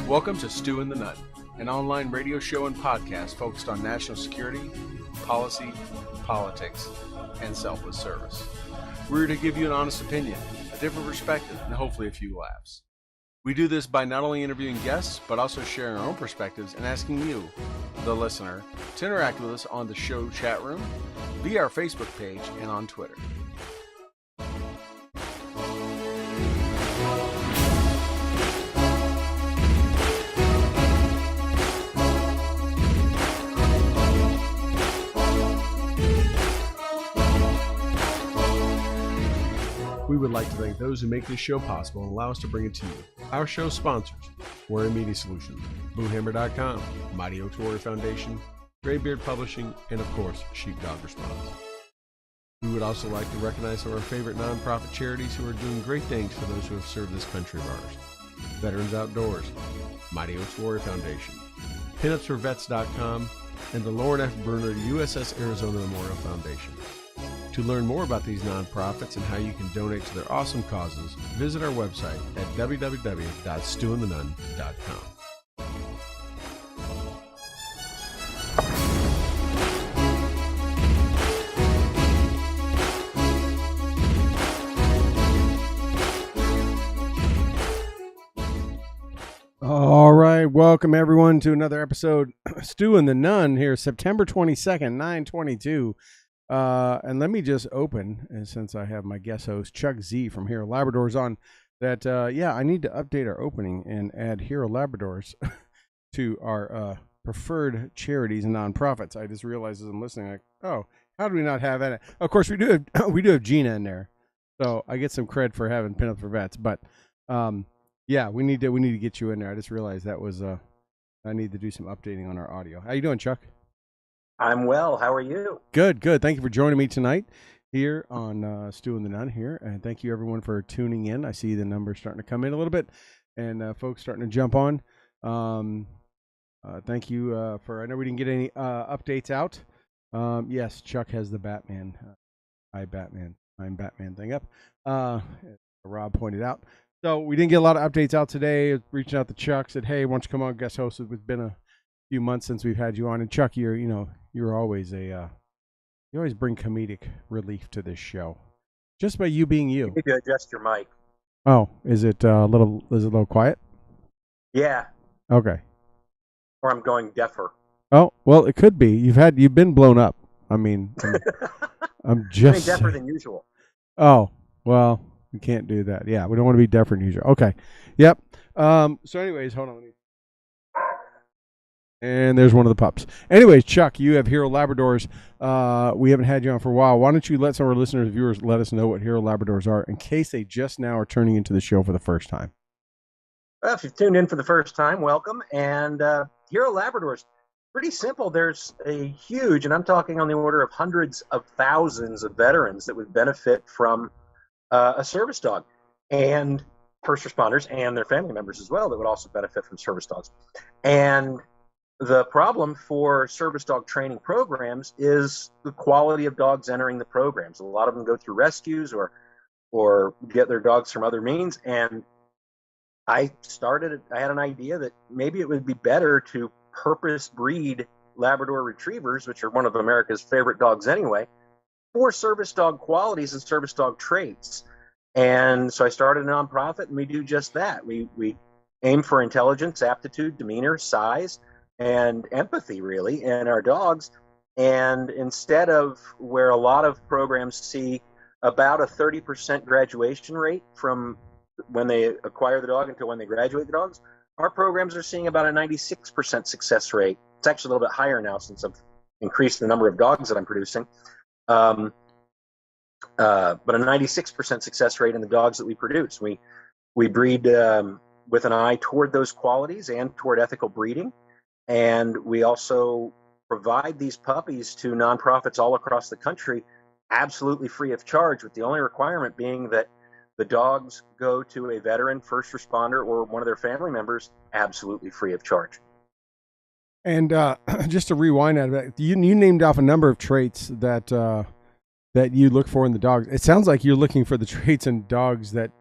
Welcome to Stu and the Nunn, an online radio show and podcast focused on national security, policy, politics, and selfless service. We're here to give you an honest opinion, a different perspective, and hopefully a few laughs. We do this by not only interviewing guests, but also sharing our own perspectives and asking you, the listener, to interact with us on the show chat room, via our Facebook page, and on Twitter. We would like to thank those who make this show possible and allow us to bring it to you. Our show sponsors: Warrior Media Solutions, BlueHammer.com, Mighty Oaks Warrior Foundation, Graybeard Publishing, and of course, Sheepdog Response. We would also like to recognize some of our favorite nonprofit charities who are doing great things for those who have served this country of ours. Veterans Outdoors, Mighty Oaks Warrior Foundation, PinupsForVets.com, and the Lauren F. Bruner USS Arizona Memorial Foundation. To learn more about these nonprofits and how you can donate to their awesome causes, visit our website at www.stuandthenunn.com. All right, welcome everyone to another episode Stu and the Nunn here, September 22nd, 9/22. And let me just open, and since I have my guest host, Chuck Z from Hero Labradors on, that, I need to update our opening and add Hero Labradors to our preferred charities and nonprofits. I just realized as I'm listening, like, oh, how do we not have that? Of course, we do have Gina in there, so I get some cred for having Pin Up for Vets. But we need to get you in there. I just realized that was I need to do some updating on our audio. How you doing, Chuck? I'm well. How are you? Good. Thank you for joining me tonight here on Stu and the Nunn here. And thank you, everyone, for tuning in. I see the numbers starting to come in a little bit and folks starting to jump on. Thank you for, I know we didn't get any updates out. Yes, Chuck has the Batman, I'm Batman thing up. Rob pointed out. So we didn't get a lot of updates out today. Reaching out to Chuck, said, hey, why don't you come on guest host? It's been a few months since we've had you on, and Chuck, you're always you always bring comedic relief to this show, just by you being you. You need to adjust your mic. Oh, is it a little quiet? Yeah. Okay. Or I'm going deafer. Oh, well, it could be. You've been blown up. I mean, I'm just deafer than usual. Oh, well, we can't do that. Yeah, we don't want to be deafer than usual. Okay. Yep. So anyways, hold on. And there's one of the pups. Anyways, Chuck, you have Hero Labradors. We haven't had you on for a while. Why don't you let some of our listeners and viewers let us know what Hero Labradors are in case they just now are turning into the show for the first time? Well, if you've tuned in for the first time, welcome. And Hero Labradors, pretty simple. There's a huge, and I'm talking on the order of hundreds of thousands of veterans that would benefit from a service dog, and first responders and their family members as well that would also benefit from service dogs. And the problem for service dog training programs is the quality of dogs entering the programs. A lot of them go through rescues or get their dogs from other means. And I had an idea that maybe it would be better to purpose breed Labrador Retrievers, which are one of America's favorite dogs anyway, for service dog qualities and service dog traits. And so I started a nonprofit, and we do just that. We aim for intelligence, aptitude, demeanor, size, and empathy, really, in our dogs. And instead of where a lot of programs see about a 30% graduation rate from when they acquire the dog until when they graduate the dogs, our programs are seeing about a 96% success rate. It's actually a little bit higher now since I've increased the number of dogs that I'm producing. But a 96% success rate in the dogs that we produce. We breed with an eye toward those qualities and toward ethical breeding. And we also provide these puppies to nonprofits all across the country absolutely free of charge, with the only requirement being that the dogs go to a veteran, first responder, or one of their family members absolutely free of charge. And just to rewind out of that, you named off a number of traits that you look for in the dogs. It sounds like you're looking for the traits in dogs that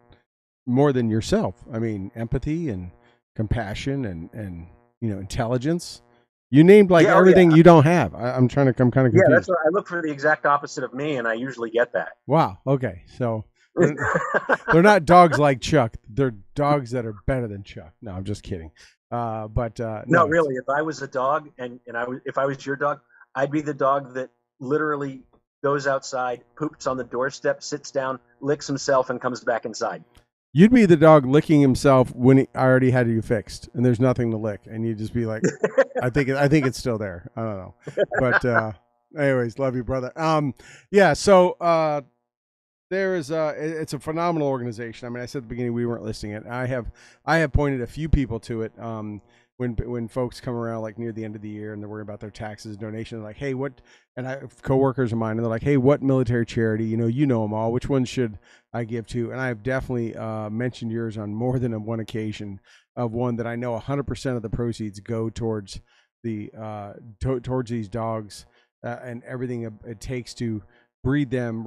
more than yourself. I mean, empathy and compassion and intelligence. You named like Yeah, oh, everything yeah. you don't have. I'm kind of Yeah, that's confused. what I look for, the exact opposite of me, and I usually get that. Wow. Okay. So they're not dogs like Chuck. They're dogs that are better than Chuck. No, I'm just kidding. But No, no, it's really, if I was a dog if I was your dog, I'd be the dog that literally goes outside, poops on the doorstep, sits down, licks himself, and comes back inside. you'd be the dog licking himself when I already had you fixed, and there's nothing to lick, and you'd just be like, I think it's still there. I don't know, but anyways, love you, brother. Yeah. So there is it's a phenomenal organization. I mean, I said at the beginning we weren't listing it. I have pointed a few people to it. When folks come around like near the end of the year and they're worried about their taxes, donations, like, hey, what? And I have coworkers of mine, and they're like, hey, what military charity? You know them all. Which one should I give to? And I've definitely mentioned yours on more than one occasion of one that I know 100% of the proceeds go towards the towards these dogs and everything it takes to breed them,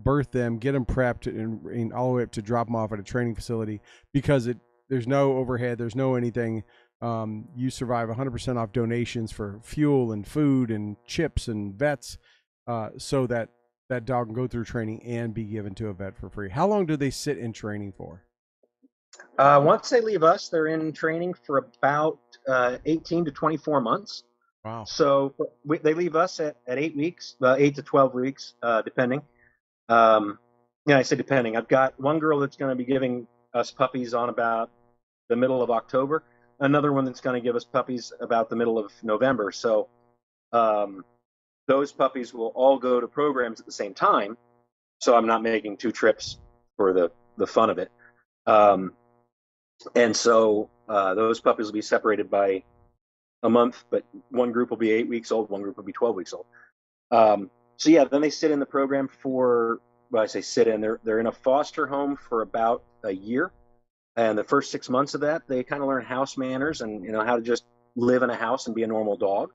birth them, get them prepped, and all the way up to drop them off at a training facility because there's no overhead, there's no anything. You survive 100% off donations for fuel and food and chips and vets, so that dog can go through training and be given to a vet for free. How long do they sit in training for? Once they leave us, they're in training for about 18 to 24 months. Wow. So they leave us at 8 weeks, 8 to 12 weeks, depending. I say depending. I've got one girl that's going to be giving us puppies on about the middle of October. Another one that's going to give us puppies about the middle of November. So those puppies will all go to programs at the same time. So I'm not making two trips for the fun of it. And so those puppies will be separated by a month, but one group will be 8 weeks old, one group will be 12 weeks old. So yeah, then they sit in the program for, well, I say sit in, they're in a foster home for about a year. And the first 6 months of that, they kind of learn house manners and how to just live in a house and be a normal dog.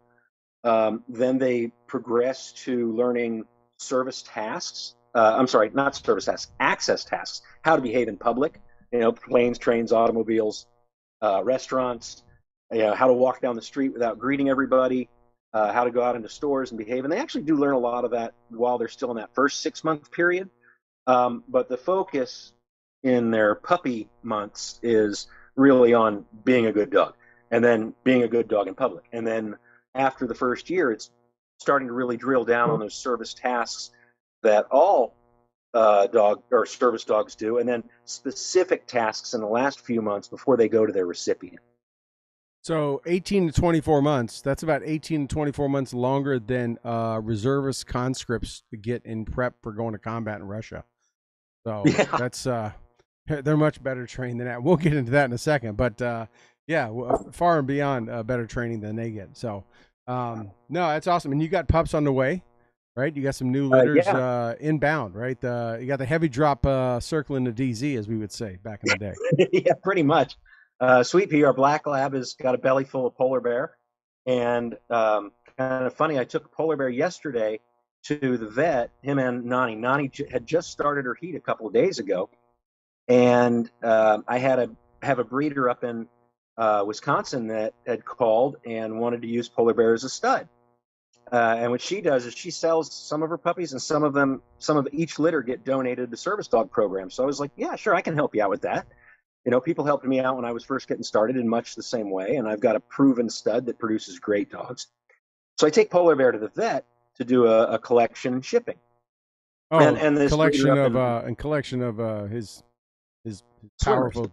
Then they progress to learning service tasks. I'm sorry, not service tasks, access tasks, how to behave in public, planes, trains, automobiles, restaurants, how to walk down the street without greeting everybody, how to go out into stores and behave. And they actually do learn a lot of that while they're still in that first 6 month period. But the focus in their puppy months is really on being a good dog and then being a good dog in public. And then after the first year, it's starting to really drill down on those service tasks that all dog or service dogs do, and then specific tasks in the last few months before they go to their recipient. So 18 to 24 months, that's about 18 to 24 months longer than reservist conscripts get in prep for going to combat in Russia. So Yeah. that's they're much better trained than that. We'll get into that in a second, but yeah, far and beyond better training than they get. So no, that's awesome. And you got pups on the way, right? You got some new litters inbound, right? You got the heavy drop circling the DZ, as we would say back in the day. Yeah, pretty much. Sweet Pea, our black lab, has got a belly full of polar bear. And kind of funny, I took polar bear yesterday to the vet, him and Nani. Nani had just started her heat a couple of days ago. And I have a breeder up in Wisconsin that had called and wanted to use polar bear as a stud. And what she does is she sells some of her puppies, and some of each litter get donated to service dog programs. So I was like, yeah, sure, I can help you out with that. People helped me out when I was first getting started in much the same way, and I've got a proven stud that produces great dogs. So I take polar bear to the vet to do a collection and shipping. Oh, and this collection of his powerful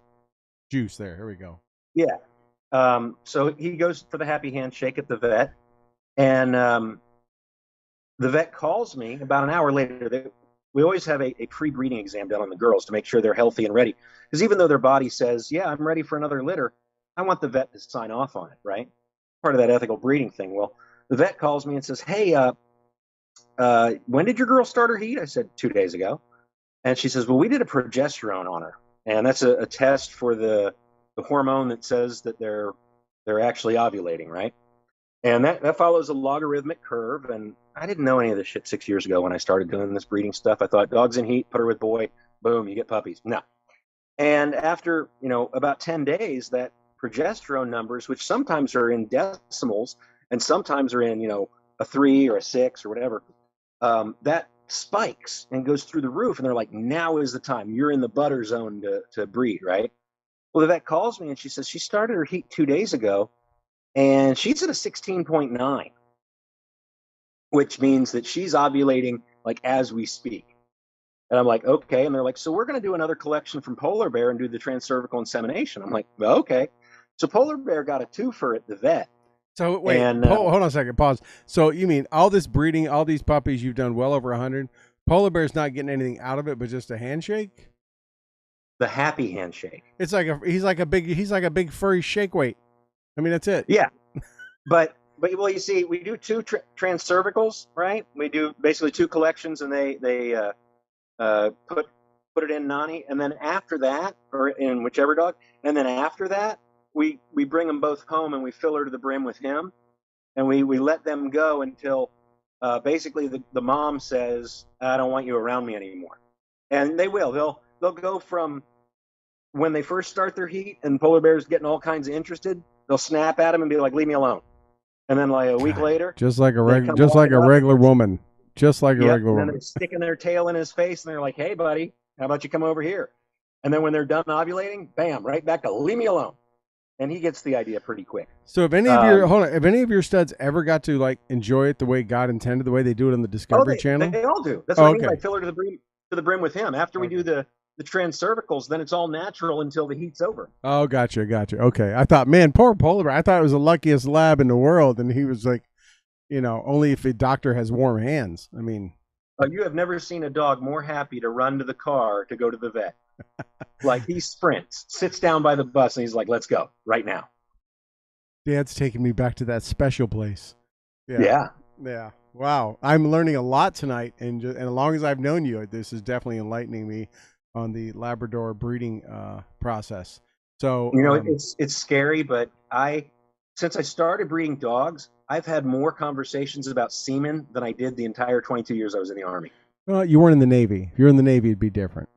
juice. Here we go. Yeah. So he goes for the happy handshake at the vet, and the vet calls me about an hour later. We always have a pre-breeding exam done on the girls to make sure they're healthy and ready. Because even though their body says, yeah, I'm ready for another litter, I want the vet to sign off on it, right? Part of that ethical breeding thing. Well, the vet calls me and says, hey, when did your girl start her heat? I said, 2 days ago. And she says, well, we did a progesterone on her. And that's a test for the hormone that says that they're actually ovulating, right? And that follows a logarithmic curve. And I didn't know any of this shit 6 years ago when I started doing this breeding stuff. I thought dogs in heat, put her with boy, boom, you get puppies. No. And after, about 10 days, that progesterone numbers, which sometimes are in decimals and sometimes are in, a 3 or a 6 or whatever, that spikes and goes through the roof. And they're like, now is the time. You're in the butter zone to breed, right? Well, the vet calls me and she says she started her heat 2 days ago and she's at a 16.9, which means that she's ovulating like as we speak. And I'm like, okay. And they're like, so we're going to do another collection from Polar Bear and do the transcervical insemination. I'm like, well, okay. So Polar Bear got a twofer at the vet. So wait, And hold on a second, pause. So you mean all this breeding, all these puppies, you've done well over 100. Polar Bear's not getting anything out of it, but just a handshake. the happy handshake. It's like he's like a big furry shake weight. I mean, that's it. Yeah, but well, you see, we do two transcervicals, right? We do basically 2 collections, and they put it in Nani, and then after that, or in whichever dog, and then after that, we bring them both home and we fill her to the brim with him, and we let them go until basically the mom says, I don't want you around me anymore. And they will. They'll go from when they first start their heat and Polar Bear's getting all kinds of interested, they'll snap at him and be like, leave me alone. And then like a week later, just like a regular woman. Just like a regular woman. And then they're sticking their tail in his face and they're like, hey buddy, how about you come over here? And then when they're done ovulating, bam, right back to leave me alone. And he gets the idea pretty quick. So if any of your studs ever got to like enjoy it the way God intended, the way they do it on the Discovery Channel? They all do. That's what I mean by fill her to the brim with him. After we do the transcervicals, then it's all natural until the heat's over. Oh, gotcha. Okay. I thought, man, poor Polar Bear. I thought it was the luckiest lab in the world. And he was like, only if a doctor has warm hands. I mean. You have never seen a dog more happy to run to the car to go to the vet. Like he sprints, sits down by the bus, and he's like, let's go right now. Dad's taking me back to that special place. Yeah. Wow. I'm learning a lot tonight. And as long as I've known you, this is definitely enlightening me on the Labrador breeding process. So it's scary, but since I started breeding dogs, I've had more conversations about semen than I did the entire 22 years I was in the Army. Well, you weren't in the Navy. If you're in the Navy, it'd be different.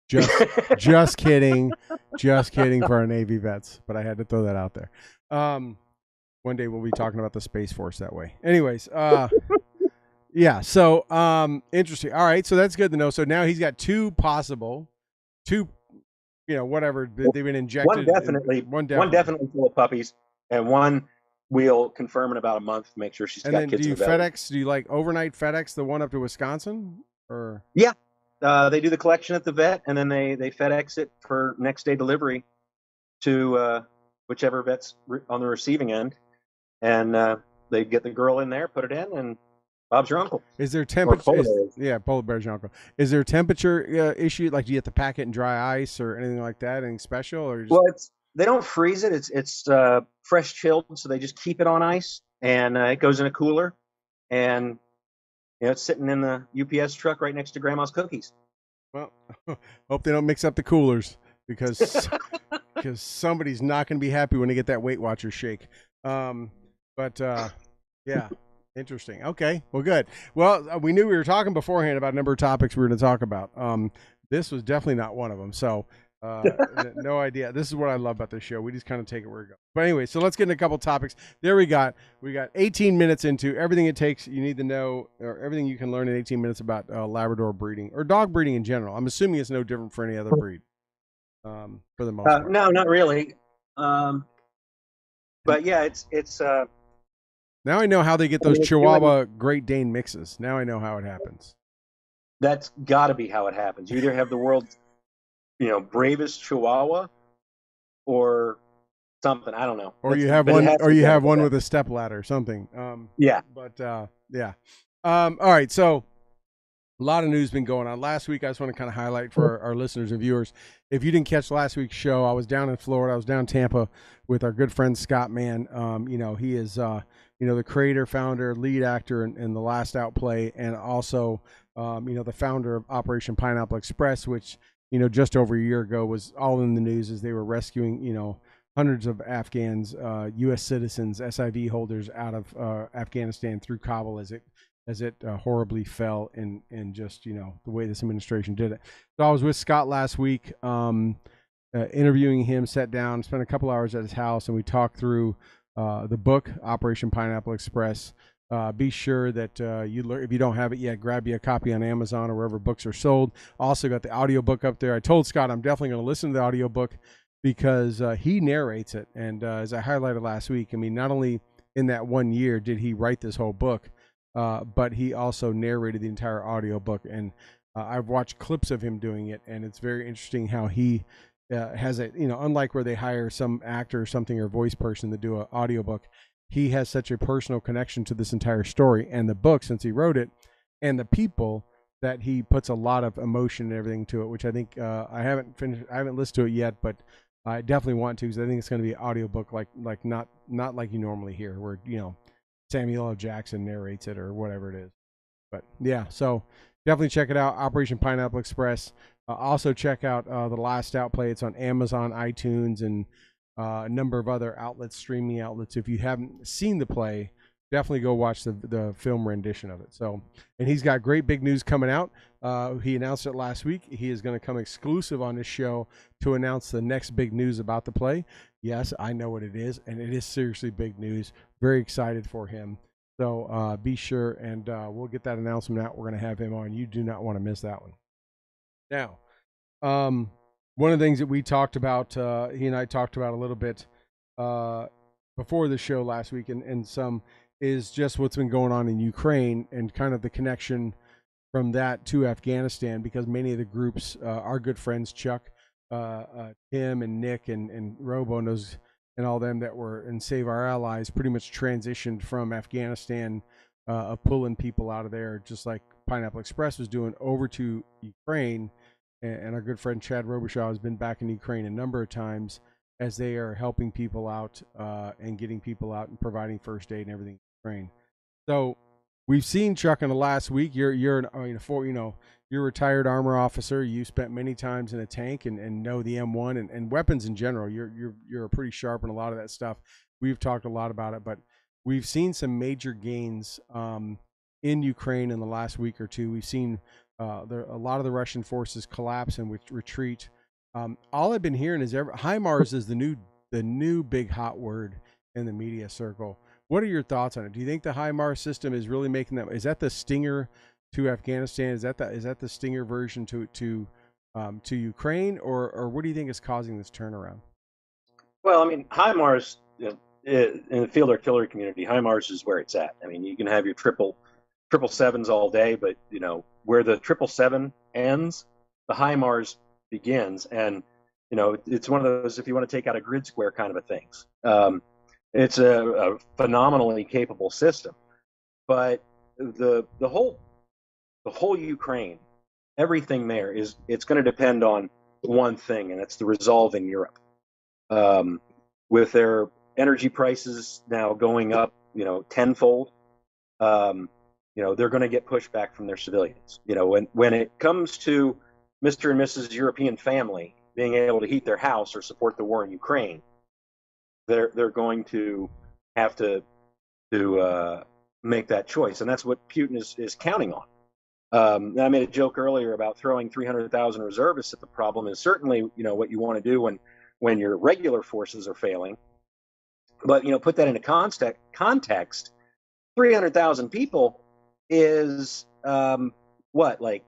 Just kidding for our Navy vets, but I had to throw that out there. One day we'll be talking about the Space Force that way. Anyways, yeah. So, interesting. All right. So that's good to know. So now he's got two, whatever they've been injected. One definitely full of puppies, and one we'll confirm in about a month to make sure she's got kids. And then do you FedEx? Do you like overnight FedEx the one up to Wisconsin? Or yeah, they do the collection at the vet, and then they FedEx it for next day delivery to whichever vet's on the receiving end, and they get the girl in there, put it in, and Bob's your uncle. Is there temperature? Polar Bear's your uncle. Is there a temperature issue? Like, do you have to pack it in dry ice or anything like that? Anything special? Or well, they don't freeze it. It's fresh chilled, so they just keep it on ice, and it goes in a cooler, and it's sitting in the UPS truck right next to Grandma's cookies. Well, hope they don't mix up the coolers because somebody's not going to be happy when they get that Weight Watcher shake. Yeah. Interesting. Okay. Well, good. Well, we knew we were talking beforehand about a number of topics we were going to talk about. This was definitely not one of them. So, no idea. This is what I love about this show. We just kind of take it where it goes. But anyway, so let's get into a couple topics. There we got 18 minutes into everything it takes you need to know, or everything you can learn in 18 minutes about Labrador breeding or dog breeding in general. I'm assuming it's no different for any other breed. For the most part. No, not really. But yeah, it's. Now I know how they get those Chihuahua Great Dane mixes. Now I know how it happens. That's got to be how it happens. You either have the world's, bravest Chihuahua, or something. I don't know. Or you have one, with a step ladder, something. Yeah. But yeah. All right. So a lot of news been going on. Last week, I just want to kind of highlight for our listeners and viewers. If you didn't catch last week's show, I was down in Florida. I was down in Tampa with our good friend Scott Mann. He is the creator, founder, lead actor in The Last Outplay, and also the founder of Operation Pineapple Express, which just over a year ago was all in the news as they were rescuing hundreds of Afghans, U.S. citizens, SIV holders out of Afghanistan through Kabul as it horribly fell in just the way this administration did it. So I was with Scott last week. interviewing him, sat down, spent a couple hours at his house, and we talked through the book, Operation Pineapple Express. Be sure that if you don't have it yet, grab you a copy on Amazon or wherever books are sold. Also got the audiobook up there. I told Scott I'm definitely going to listen to the audiobook because he narrates it. And as I highlighted last week, I mean, not only in that 1 year did he write this whole book, but he also narrated the entire audiobook. And I've watched clips of him doing it, and it's very interesting how he has a, unlike where they hire some actor or something or voice person to do an audiobook, he has such a personal connection to this entire story and the book since he wrote it and the people that he puts a lot of emotion and everything to it, which I think I haven't listened to it yet, but I definitely want to because I think it's going to be an audiobook like not like you normally hear where, Samuel L. Jackson narrates it or whatever it is. But yeah, so definitely check it out, Operation Pineapple Express. Also check out The Last Outplay. It's on Amazon, iTunes, and a number of other outlets, streaming outlets. If you haven't seen the play, definitely go watch the film rendition of it. So, and he's got great big news coming out. He announced it last week. He is going to come exclusive on this show to announce the next big news about the play. Yes, I know what it is, and it is seriously big news. Very excited for him. So be sure, and we'll get that announcement out. We're going to have him on. You do not want to miss that one. Now, one of the things that we talked about, he and I talked about a little bit before the show last week, and some is just what's been going on in Ukraine and kind of the connection from that to Afghanistan, because many of the groups, our good friends Chuck, Tim and Nick and Robo and those and all them that were in Save Our Allies pretty much transitioned from Afghanistan of pulling people out of there, just like Pineapple Express was doing, over to Ukraine. And our good friend Chad Robichaud has been back in Ukraine a number of times as they are helping people out and getting people out and providing first aid and everything in Ukraine. So we've seen Chuck in the last week. You're a retired armor officer. You spent many times in a tank and know the M1 and weapons in general. You're pretty sharp in a lot of that stuff. We've talked a lot about it, but we've seen some major gains in Ukraine in the last week or two. We've seen a lot of the Russian forces collapse and retreat. All I've been hearing is HIMARS is the new big hot word in the media circle. What are your thoughts on it? Do you think the HIMARS system is really making that? Is that the stinger to Afghanistan? Is that the stinger version to Ukraine, or what do you think is causing this turnaround? Well, I mean, HIMARS in the field artillery community, HIMARS is where it's at. I mean, you can have your triple sevens all day, but where the 777 ends, the HIMARS begins, and it's one of those, if you want to take out a grid square kind of a things. It's a phenomenally capable system, but the whole Ukraine, everything there it's going to depend on one thing, and it's the resolve in Europe. With their energy prices now going up, tenfold. They're going to get pushback from their civilians. When it comes to Mr. and Mrs. European family being able to heat their house or support the war in Ukraine, they're going to have to make that choice, and that's what Putin is counting on. I made a joke earlier about throwing 300,000 reservists at the problem is certainly what you want to do when your regular forces are failing, but put that into context. 300,000 people is like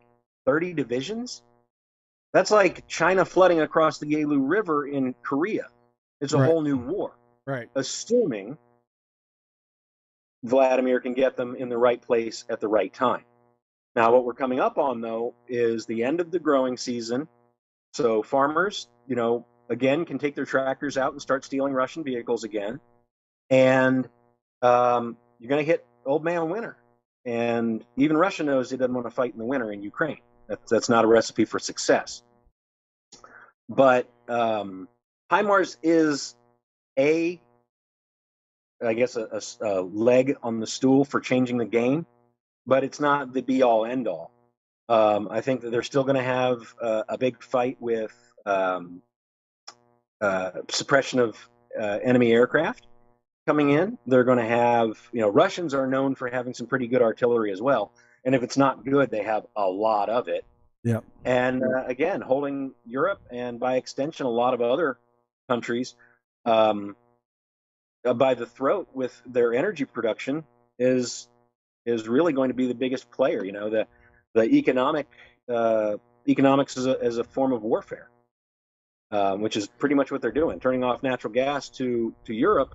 30 divisions? That's like China flooding across the Yalu River in Korea. It's a Right. whole new war. Right. Assuming Vladimir can get them in the right place at the right time. Now, what we're coming up on, though, is the end of the growing season. So farmers, again, can take their tractors out and start stealing Russian vehicles again. And you're going to hit old man winter. And even Russia knows it doesn't want to fight in the winter in Ukraine. That's not a recipe for success. But HIMARS is a leg on the stool for changing the game, but it's not the be-all, end-all. I think that they're still going to have a big fight with suppression of enemy aircraft coming in. They're going to have, Russians are known for having some pretty good artillery as well. And if it's not good, they have a lot of it. Yeah. And again, holding Europe and by extension, a lot of other countries by the throat with their energy production is really going to be the biggest player. The economics as a form of warfare, which is pretty much what they're doing. Turning off natural gas to Europe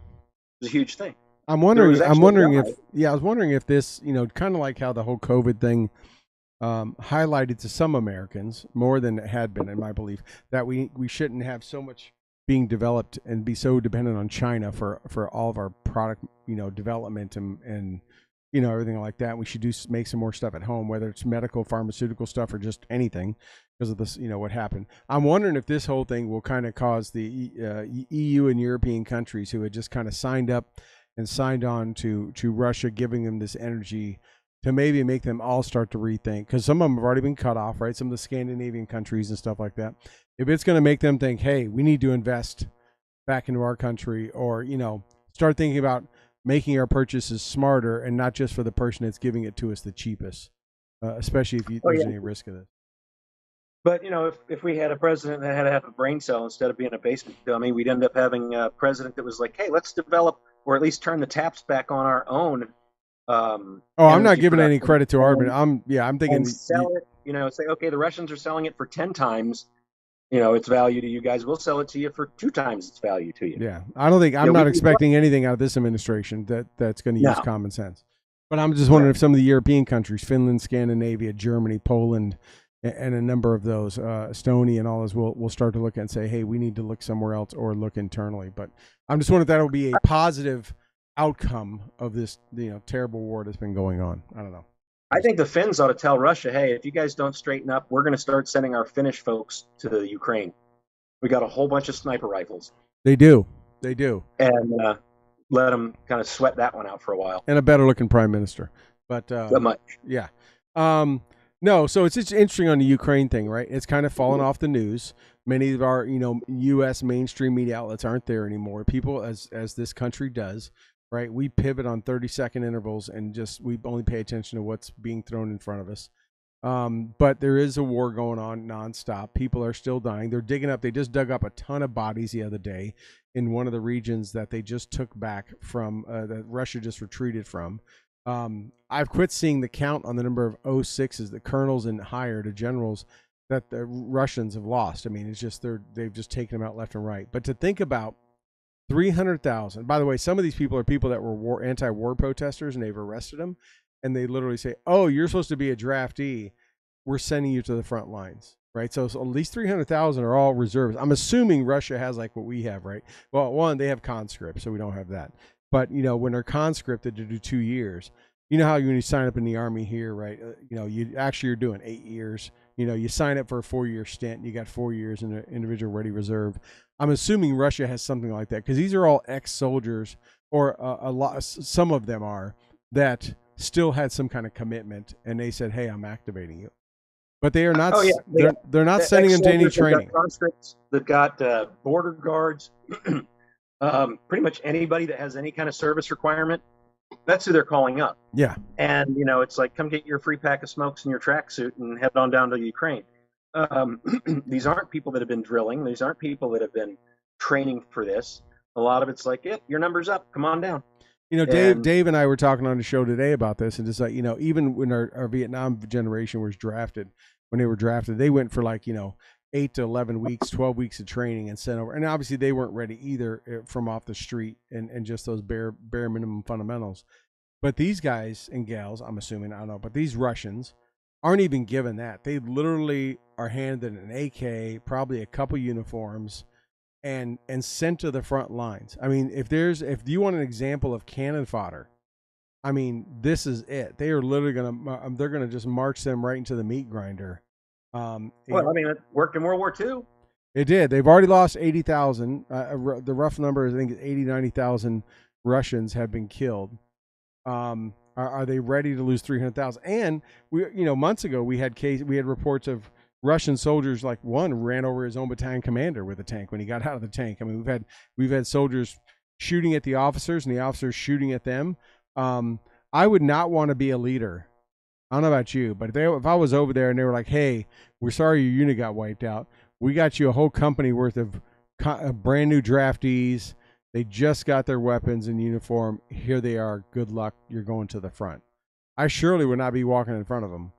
is a huge thing. I'm wondering if this, kind of like how the whole COVID thing highlighted to some Americans more than it had been, in my belief, that we shouldn't have so much being developed and be so dependent on China for all of our product, development and everything like that. We should make some more stuff at home, whether it's medical, pharmaceutical stuff, or just anything, because of this, what happened. I'm wondering if this whole thing will kind of cause the EU and European countries who had just kind of signed up and signed on to Russia giving them this energy to maybe make them all start to rethink, because some of them have already been cut off, right? Some of the Scandinavian countries and stuff like that. If it's going to make them think, hey, we need to invest back into our country, or, start thinking about making our purchases smarter and not just for the person that's giving it to us the cheapest, especially if there's any risk of this. But, if we had a president that had to have a brain cell instead of being a basement dummy, we'd end up having a president that was like, hey, let's develop or at least turn the taps back on our own. I'm not giving any credit to our, but I'm thinking sell it, say, okay, the Russians are selling it for 10 times, its value to you guys. We'll sell it to you for 2 times its value to you. Yeah. I'm not expecting anything out of this administration that's going to use common sense. But I'm just wondering if some of the European countries, Finland, Scandinavia, Germany, Poland, and a number of those, Estonia and all those, will start to look and say, hey, we need to look somewhere else or look internally. But I'm just wondering if that will be a positive outcome of this, terrible war that's been going on. I don't know. I think the Finns ought to tell Russia, hey, if you guys don't straighten up, we're going to start sending our Finnish folks to the Ukraine. We got a whole bunch of sniper rifles. They do. And let them kind of sweat that one out for a while. And a better looking prime minister. But much. Yeah. No, so it's interesting on the Ukraine thing, right? It's kind of fallen off the news. Many of our, U.S. mainstream media outlets aren't there anymore. People, as this country does, right? We pivot on 30-second intervals and we only pay attention to what's being thrown in front of us. But there is a war going on nonstop. People are still dying. They just dug up a ton of bodies the other day in one of the regions that they just took back from, that Russia just retreated from. I've quit seeing the count on the number of 06s, the colonels and higher to generals, that the Russians have lost. I mean, it's just they've just taken them out left and right. But to think about 300,000. By the way, some of these people are people that were anti-war protesters, and they've arrested them, and they literally say, "Oh, you're supposed to be a draftee. We're sending you to the front lines." Right? So at least 300,000 are all reserves. I'm assuming Russia has like what we have, right? Well, one, they have conscripts, so we don't have that. But when they're conscripted to do 2 years, you know how when you sign up in the Army here, right? You're doing 8 years. You sign up for a 4-year stint. You got 4 years in the individual ready reserve. I'm assuming Russia has something like that, because these are all ex-soldiers, or some of them are, that still had some kind of commitment, and they said, "Hey, I'm activating you." But they are not. They're not sending them to any training. They've got border guards. Pretty much anybody that has any kind of service requirement, that's who they're calling up. Yeah. And, it's like, come get your free pack of smokes and your tracksuit and head on down to Ukraine. These aren't people that have been drilling. These aren't people that have been training for this. A lot of it's like, your number's up. Come on down. Dave and I were talking on the show today about this, and just like, even when our Vietnam generation was drafted, when they were drafted, they went for 8 to 11 weeks, 12 weeks of training and sent over. And obviously they weren't ready either from off the street and just those bare minimum fundamentals. But these guys and gals, I'm assuming, I don't know, but these Russians aren't even given that. They literally are handed an AK, probably a couple uniforms, and sent to the front lines. I mean, if you want an example of cannon fodder, I mean, this is it. They are literally they're gonna just march them right into the meat grinder. It worked in World War II. It did. They've already lost 80,000. The rough number is, I think, 80, 90,000 Russians have been killed. Are they ready to lose 300,000? And months ago we had reports of Russian soldiers, like one ran over his own battalion commander with a tank when he got out of the tank. I mean, we've had soldiers shooting at the officers and the officers shooting at them. I would not want to be a leader. I don't know about you, but if I was over there and they were like, "Hey, we're sorry your unit got wiped out. We got you a whole company worth of brand new draftees. They just got their weapons and uniform. Here they are. Good luck. You're going to the front. I surely would not be walking in front of them,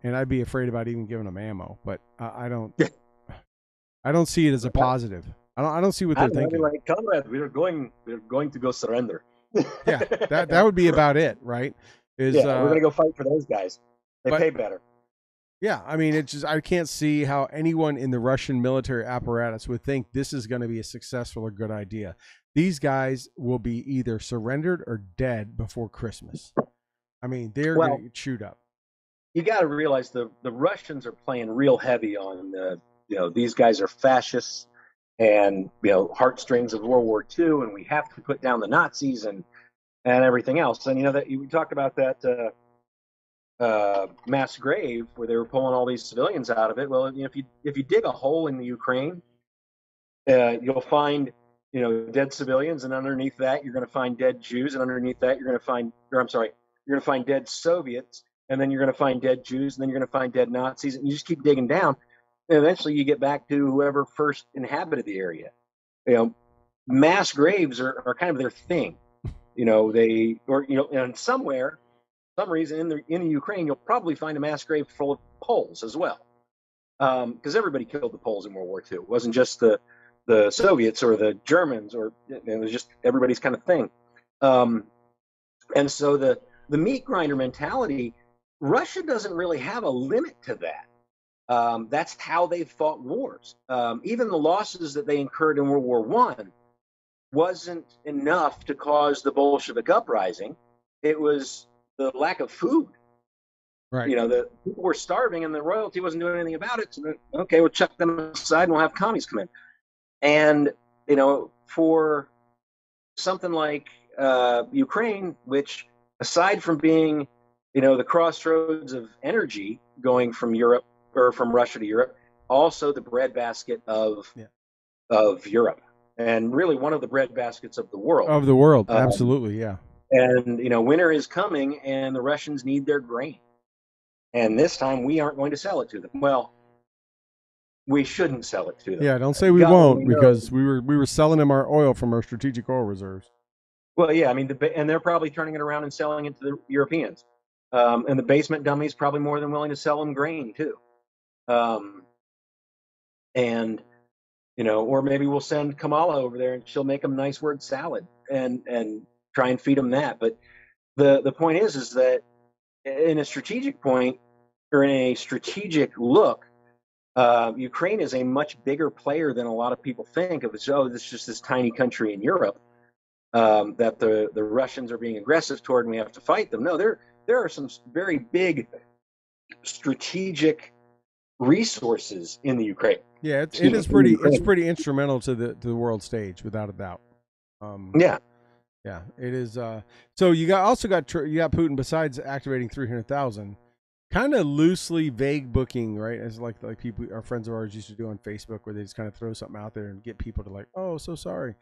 and I'd be afraid about even giving them ammo. But I don't. I don't see it as a positive. I don't see what they're thinking. Like, comrade, we're going to go surrender. Yeah, that would be about it, right? We're gonna go fight for those guys. They pay better. Yeah, I mean, it's just I can't see how anyone in the Russian military apparatus would think this is going to be a successful or good idea. These guys will be either surrendered or dead before Christmas. I mean, they're going to get chewed up. You got to realize the Russians are playing real heavy on these guys are fascists and heartstrings of World War II, and we have to put down the Nazis and everything else. And that we talked about that mass grave where they were pulling all these civilians out of it. Well, if you dig a hole in the Ukraine, you'll find dead civilians, and underneath that you're going to find dead Jews, and underneath that you're going to find dead Soviets, and then you're going to find dead Jews, and then you're going to find dead Nazis, and you just keep digging down. And eventually you get back to whoever first inhabited the area. Mass graves are kind of their thing. And somewhere, some reason in the Ukraine, you'll probably find a mass grave full of Poles as well, because everybody killed the Poles in World War II. It wasn't just the Soviets or the Germans, or it was just everybody's kind of thing. And so the meat grinder mentality, Russia doesn't really have a limit to that. That's how they've fought wars. Even the losses that they incurred in World War I wasn't enough to cause the Bolshevik uprising. It was the lack of food. Right. The people were starving, and the royalty wasn't doing anything about it. So okay, we'll chuck them aside, and we'll have commies come in. And for something like Ukraine, which aside from being the crossroads of energy going from Europe or from Russia to Europe, also the breadbasket of Europe, and really one of the breadbaskets of the world. Of the world, absolutely, yeah. And winter is coming, and the Russians need their grain, and this time we aren't going to sell it to them. Well, we shouldn't sell it to them. Yeah, don't say we won't, because we were selling them our oil from our strategic oil reserves. Well, yeah, I mean, and they're probably turning it around and selling it to the Europeans, and the basement dummies probably more than willing to sell them grain too. And or maybe we'll send Kamala over there and she'll make them nice word salad and try and feed them that. But the point is that in a strategic point, or in a strategic look, Ukraine is a much bigger player than a lot of people think of. This is just this tiny country in Europe that the Russians are being aggressive toward, and we have to fight them. No, there are some very big strategic resources in the Ukraine. Yeah, it's pretty instrumental to the world stage, without a doubt. Yeah, it is. So you got Putin, besides activating 300,000, kind of loosely vague booking, right? As like people, our friends of ours used to do on Facebook, where they just kind of throw something out there and get people to like, oh, so sorry,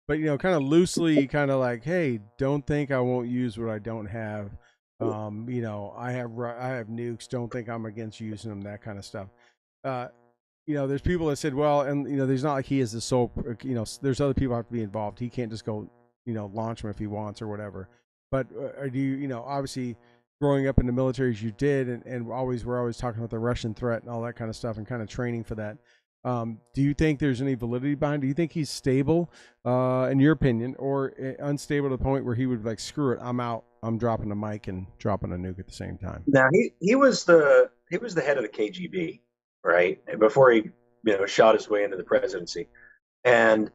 but kind of loosely, kind of like, hey, don't think I won't use what I don't have. I have nukes. Don't think I'm against using them. That kind of stuff. There's people that said, well, and there's not like he is the sole. There's other people have to be involved. He can't just go, launch them if he wants or whatever. But do you, obviously, growing up in the military as you did, and we're always talking about the Russian threat and all that kind of stuff, and kind of training for that. Do you think there's any validity behind it? Do you think he's stable, in your opinion, or unstable to the point where he would like, screw it, I'm out, I'm dropping a mic and dropping a nuke at the same time? Now he was the head of the KGB, right? Before he shot his way into the presidency, and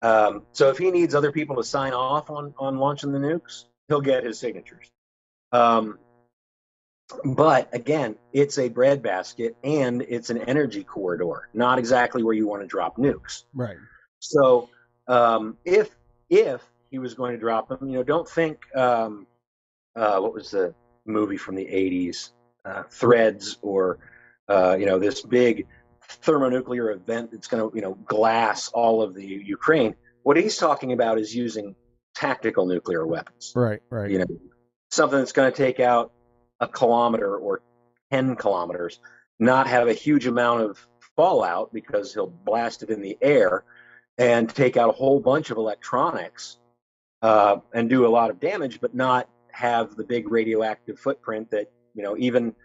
so if he needs other people to sign off on launching the nukes, he'll get his signatures. But again, it's a breadbasket and it's an energy corridor, not exactly where you want to drop nukes. Right. So if he was going to drop them, don't think what was the movie from the 80s, Threads, or this big thermonuclear event that's going to glass all of the Ukraine. What he's talking about is using tactical nuclear weapons. Right. Something that's going to take out a kilometer or 10 kilometers, not have a huge amount of fallout because he'll blast it in the air and take out a whole bunch of electronics and do a lot of damage, but not have the big radioactive footprint that, even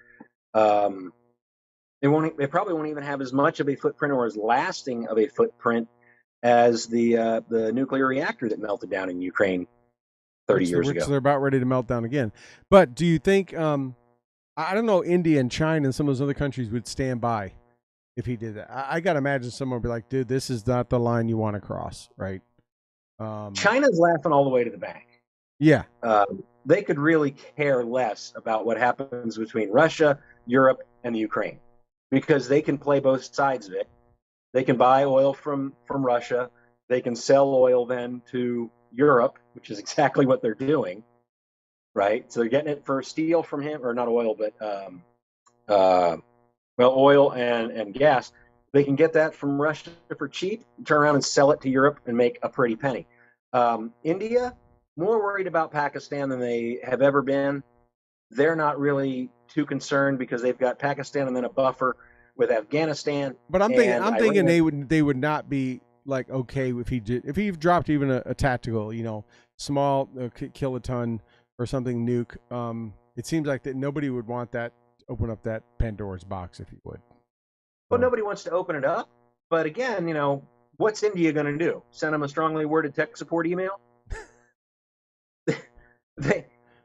they probably won't even have as much of a footprint or as lasting of a footprint as the nuclear reactor that melted down in Ukraine 30 years ago. Which they're about ready to melt down again. But do you think, I don't know, India and China and some of those other countries would stand by if he did that? I got to imagine someone would be like, dude, this is not the line you want to cross, right? China's laughing all the way to the bank. Yeah. They could really care less about what happens between Russia, Europe, and the Ukraine because they can play both sides of it. They can buy oil from Russia. They can sell oil then to Europe, which is exactly what they're doing, right? So they're getting it for steel from him, or not oil, but oil and gas. They can get that from Russia for cheap, turn around and sell it to Europe and make a pretty penny. India, more worried about Pakistan than they have ever been. They're not really too concerned because they've got Pakistan and then a buffer with Afghanistan. But I'm thinking they would not be like okay if he dropped even a tactical, small kiloton or something nuke. It seems like that nobody would want that open up that Pandora's box if he would. Well, nobody wants to open it up. But again, what's India going to do? Send them a strongly worded tech support email?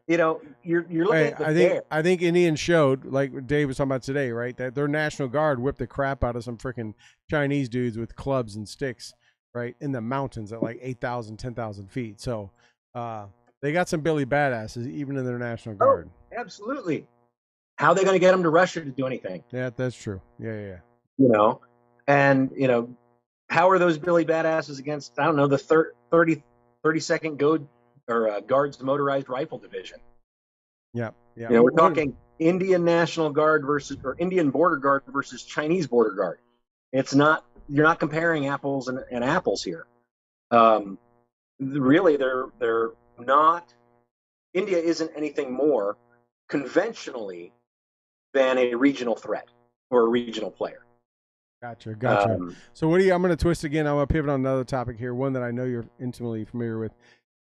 You're looking at I think Indians showed, like Dave was talking about today, right, that their National Guard whipped the crap out of some freaking Chinese dudes with clubs and sticks, right, in the mountains at like 8,000, 10,000 feet. So they got some Billy badasses even in their National Guard. Oh, absolutely. How are they going to get them to Russia to do anything? Yeah, that's true. Yeah. And how are those Billy badasses against, I don't know, the 32nd Guards Motorized Rifle Division? Yeah. We're talking Indian National Guard or Indian Border Guard versus Chinese Border Guard. You're not comparing apples and apples here. Really, they're not. India isn't anything more conventionally than a regional threat or a regional player. Gotcha. So I'm going to twist again. I'm going to pivot on another topic here, one that I know you're intimately familiar with.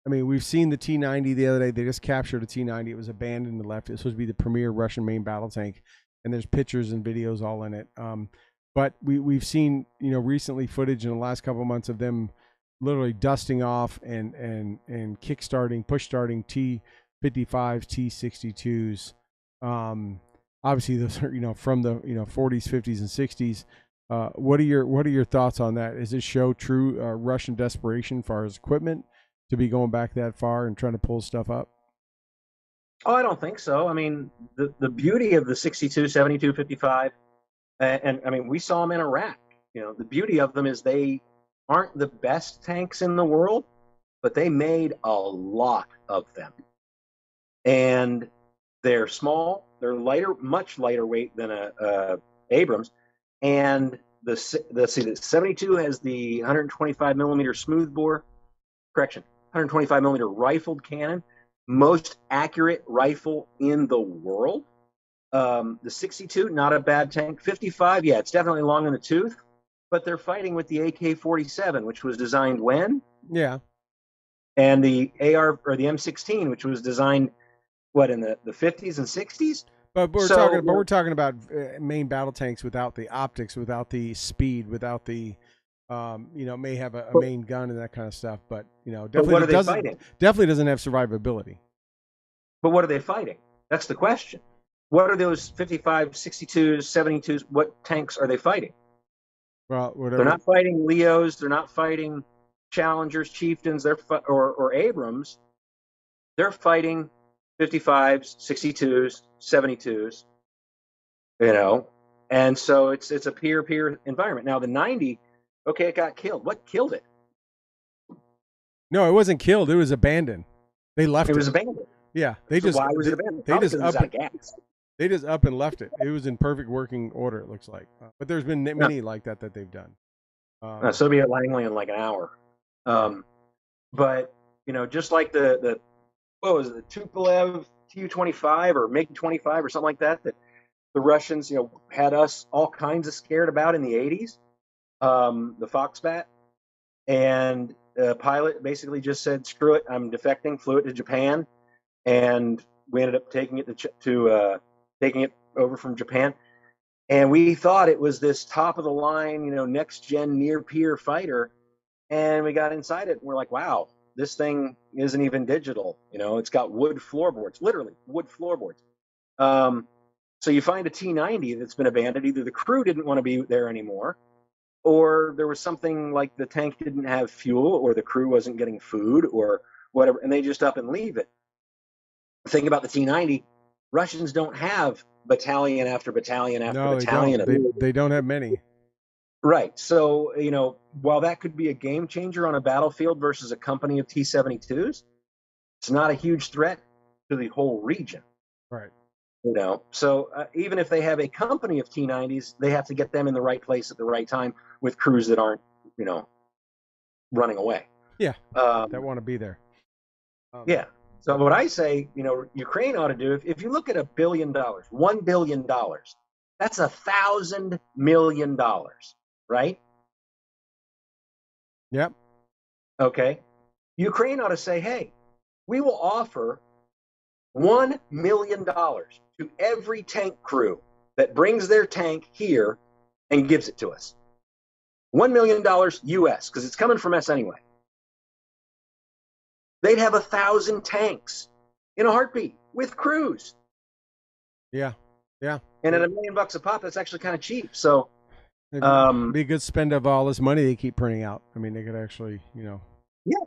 I mean, we've seen the T-90 the other day. They just captured a T-90. It was abandoned and left. It's supposed to be the premier Russian main battle tank, and there's pictures and videos all in it. But we've seen, recently footage in the last couple of months of them literally dusting off and push starting T-55s, T-62s. Obviously, those are from the 40s, 50s, and 60s. What are your thoughts on that? Does it show true Russian desperation as far as equipment to be going back that far and trying to pull stuff up? Oh, I don't think so. I mean, the beauty of the 62, 72, 55, and I mean, we saw them in Iraq. The beauty of them is they aren't the best tanks in the world, but they made a lot of them. And they're small, they're lighter, much lighter weight than a Abrams. And the 72 has the 125 millimeter smoothbore, 125 millimeter rifled cannon, most accurate rifle in the world. The 62, not a bad tank. 55, yeah, it's definitely long in the tooth, but they're fighting with the AK-47, which was designed when? Yeah. And the AR or the M16, which was designed in the 50s and 60s. But we're talking about main battle tanks without the optics, without the speed, without the may have a main gun and that kind of stuff, but definitely doesn't have survivability. But what are they fighting? That's the question. What are those 55, 62s, 72s? What tanks are they fighting? Well, whatever. They're not fighting Leos. They're not fighting Challengers, Chieftains. Or Abrams. They're fighting 55s, 62s, 72s. And so it's a peer-peer environment. Now the 90, okay, it got killed. What killed it? No, it wasn't killed. It was abandoned. They left it. It was abandoned. Yeah, why was it abandoned? They just up and left it. It was in perfect working order, it looks like. But there's been many like that they've done. Soviet Langley in like an hour. But just like the what was it, the Tupolev Tu-25 or MiG-25 or something like that the Russians, had us all kinds of scared about in the 80s, the Foxbat. And the pilot basically just said, screw it, I'm defecting, flew it to Japan. And we ended up taking it taking it over from Japan. And we thought it was this top of the line, next gen near peer fighter. And we got inside it and we're like, wow, this thing isn't even digital. It's got wood floorboards, literally wood floorboards. So you find a T-90 that's been abandoned. Either the crew didn't want to be there anymore, or there was something like the tank didn't have fuel, or the crew wasn't getting food, or whatever, and they just up and leave it. The thing about the T-90, Russians don't have battalion after battalion after battalion. No, they don't have many. Right. So, while that could be a game changer on a battlefield versus a company of T-72s, it's not a huge threat to the whole region. Right. So even if they have a company of T-90s, they have to get them in the right place at the right time with crews that aren't, running away. Yeah, that want to be there. Yeah. So what I say, Ukraine ought to do, if you look at $1 billion, $1 billion, that's $1,000 million, right? Yep. Okay. Ukraine ought to say, hey, we will offer $1 million to every tank crew that brings their tank here and gives it to us. $1 million US, because it's coming from us anyway. They'd have 1,000 tanks in a heartbeat with crews. Yeah. Yeah. And at $1 million a pop, that's actually kind of cheap. So it'd be a good spend of all this money they keep printing out. I mean, they could actually,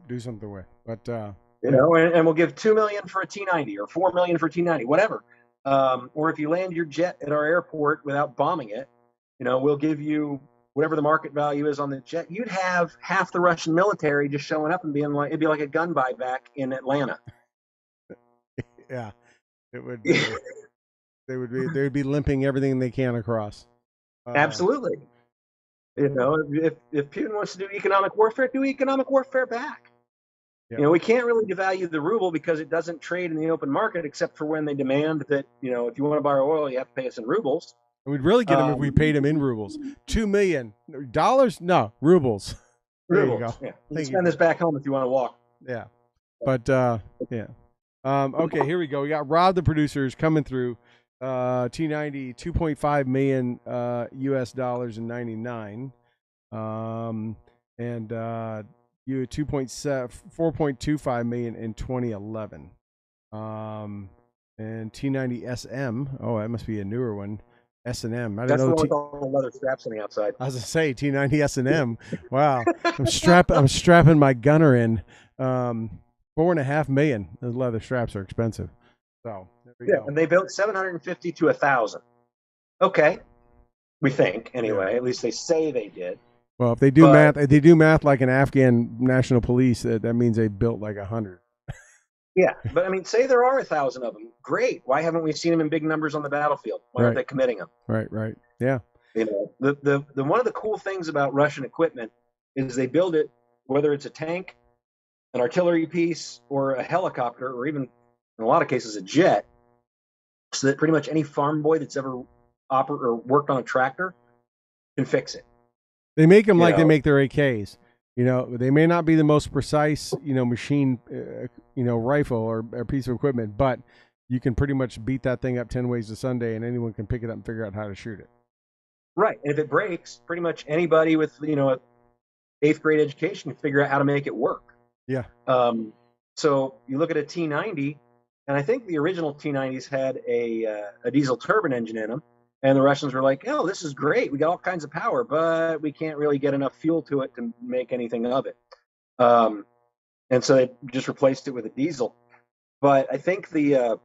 do something with. But and we'll give $2 million for a T-90 or $4 million for a T-90, whatever. Or if you land your jet at our airport without bombing it, we'll give you whatever the market value is on the jet. You'd have half the Russian military just showing up and being like, it'd be like a gun buyback in Atlanta. Yeah, it would be. They'd be limping everything they can across. Absolutely. If Putin wants to do economic warfare, do economic warfare back. Yep. We can't really devalue the ruble because it doesn't trade in the open market except for when they demand that, if you want to buy our oil, you have to pay us in rubles. And we'd really get them if we paid them in rubles. $2 million. No, rubles. There you go. Yeah. You can send this back home if you want to walk. Yeah. But, yeah. Okay, here we go. We got Rob the Producers coming through. T-90, $2.5 million US dollars in 99. And you 4.25 million in 2011. And T-90 SM. Oh, that must be a newer one. S&M. I don't know. That's the one with all the leather straps on the outside. I was gonna say T-90 S&M. Wow. I'm strapping my gunner in. $4.5 million. Those leather straps are expensive. So there we go. And they built 750 to 1,000. Okay, we think anyway. Yeah. At least they say they did. Well, if they do math like an Afghan national police, that means they built like 100. Yeah, but I mean, say there are 1,000 of them. Great. Why haven't we seen them in big numbers on the battlefield? Why aren't they committing them? Right. Yeah. The one of the cool things about Russian equipment is they build it, whether it's a tank, an artillery piece, or a helicopter, or even in a lot of cases a jet, so that pretty much any farm boy that's ever worked on a tractor can fix it. They make them like they make their AKs. They may not be the most precise, machine, rifle or piece of equipment, but you can pretty much beat that thing up 10 ways to Sunday, and anyone can pick it up and figure out how to shoot it. Right. And if it breaks, pretty much anybody with, a 8th grade education can figure out how to make it work. Yeah. So you look at a T-90, and I think the original T-90s had a diesel turbine engine in them. And the Russians were like, oh, this is great. We got all kinds of power, but we can't really get enough fuel to it to make anything of it. And so they just replaced it with a diesel. But I think and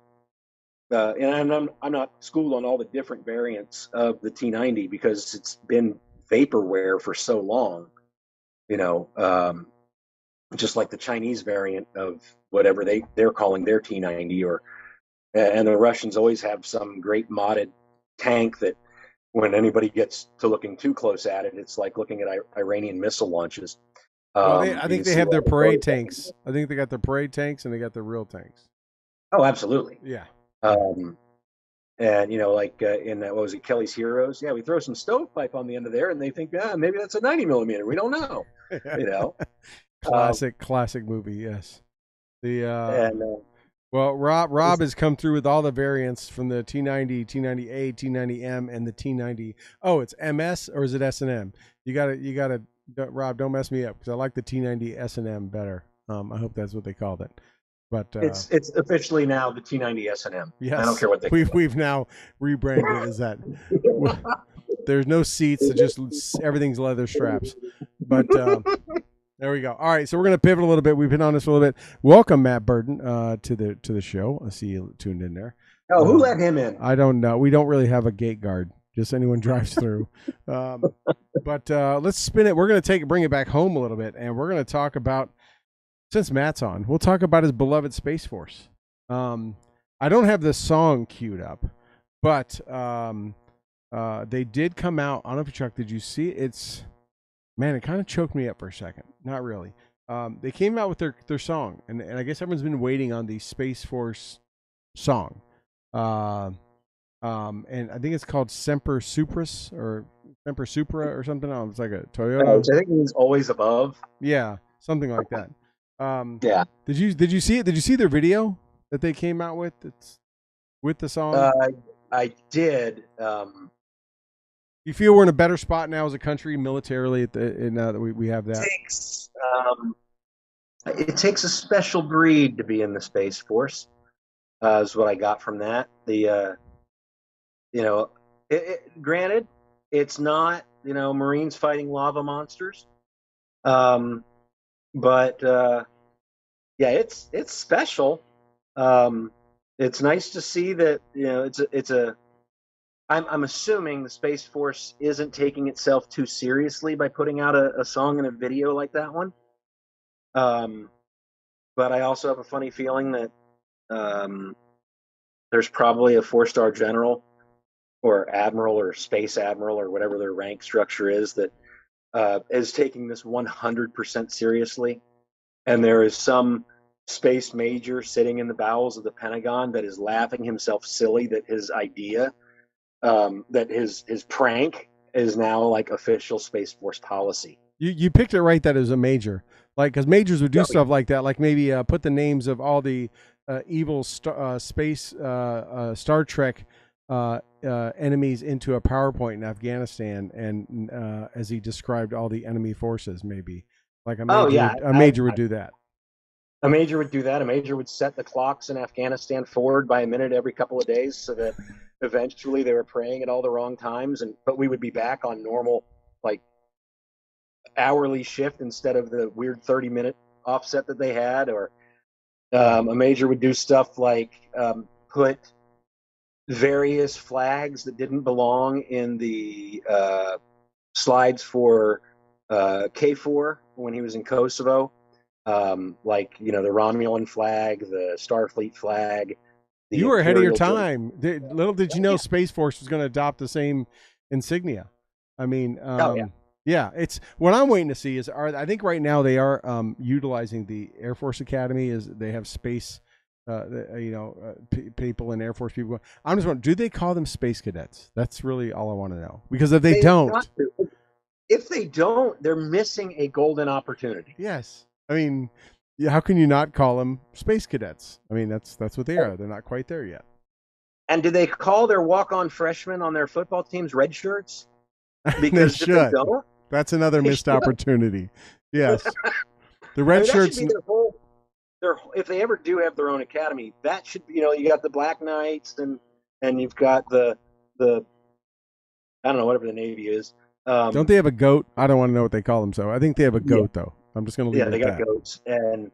I'm not schooled on all the different variants of the T-90 because it's been vaporware for so long, just like the Chinese variant of whatever they're calling their T-90 and the Russians always have some great modded tank that when anybody gets to looking too close at it, it's like looking at Iranian missile launches. I think they have their parade tanks. I think they got their parade tanks and they got their real tanks. Oh, absolutely. Yeah. And like in that, what was it, Kelly's Heroes? Yeah, we throw some stovepipe on the end of there, and they think, maybe that's a 90 millimeter. We don't know, you know. Classic movie. Yes. The And well, Rob has come through with all the variants from the T90, T90A, T90M, and the T90. Oh, it's MS or is it S&M? You gotta, Rob, don't mess me up because I like the T90 S&M better. I hope that's what they called it. But it's officially now the T90 S&M. Yes, I don't care what they. We've now rebranded as that. There's no seats; it's just everything's leather straps. But there we go. All right, so we're gonna pivot a little bit. We've been on this a little bit. Welcome, Matt Burton, to the show. I see you tuned in there. Oh, who let him in? I don't know. We don't really have a gate guard. Just anyone drives through. But let's spin it. We're gonna bring it back home a little bit, and we're gonna talk about. Since Matt's on, we'll talk about his beloved Space Force. I don't have the song queued up, but they did come out. I don't know if Chuck, did you see it? It kind of choked me up for a second. Not really. They came out with their song, and I guess everyone's been waiting on the Space Force song. And I think it's called Semper Supras or Semper Supra or something. It's like a Toyota. I think it means always above. Yeah, something like that. Yeah. Did you see it? Did you see their video that they came out with? It's with the song. I did. You feel we're in a better spot now as a country militarily now that we have that? It takes a special breed to be in the Space Force. Is what I got from that. Granted, it's not Marines fighting lava monsters. But it's special. It's nice to see that I'm assuming the Space Force isn't taking itself too seriously by putting out a song and a video like that one. But I also have a funny feeling that there's probably a 4-star general or admiral or space admiral or whatever their rank structure is that is taking this 100% seriously. And there is some space major sitting in the bowels of the Pentagon that is laughing himself silly that his idea, that his prank is now like official Space Force policy. You picked it right that it was a major. Like, because majors would do stuff like that, like maybe put the names of all the evil space Star Trek enemies into a PowerPoint in Afghanistan, and as he described all the enemy forces, maybe like a major would do that. A major would do that. A major would set the clocks in Afghanistan forward by a minute every couple of days, so that eventually they were praying at all the wrong times, but we would be back on normal, like hourly shift instead of the weird 30-minute offset that they had. Or a major would do stuff like put various flags that didn't belong in the slides for K4 when he was in Kosovo, like the Romulan flag, the Starfleet flag. You were ahead of your time. Little did you know Space Force was going to adopt the same insignia. I mean, it's what I'm waiting to see is I think right now they are utilizing the Air Force Academy. Is they have space people and Air Force people. I'm just wondering, do they call them space cadets? That's really all I want to know. Because if they don't, they're missing a golden opportunity. Yes, I mean, how can you not call them space cadets? I mean, that's what they are. They're not quite there yet. And do they call their walk-on freshmen on their football teams red shirts? Because they should. That's another missed opportunity. Yes, the red shirts. If they ever do have their own academy, that should be, you got the Black Knights and you've got the I don't know, whatever the Navy is. Don't they have a goat? I don't want to know what they call them. So I think they have a goat though. I'm just going to leave it at that. Yeah, they got goats, and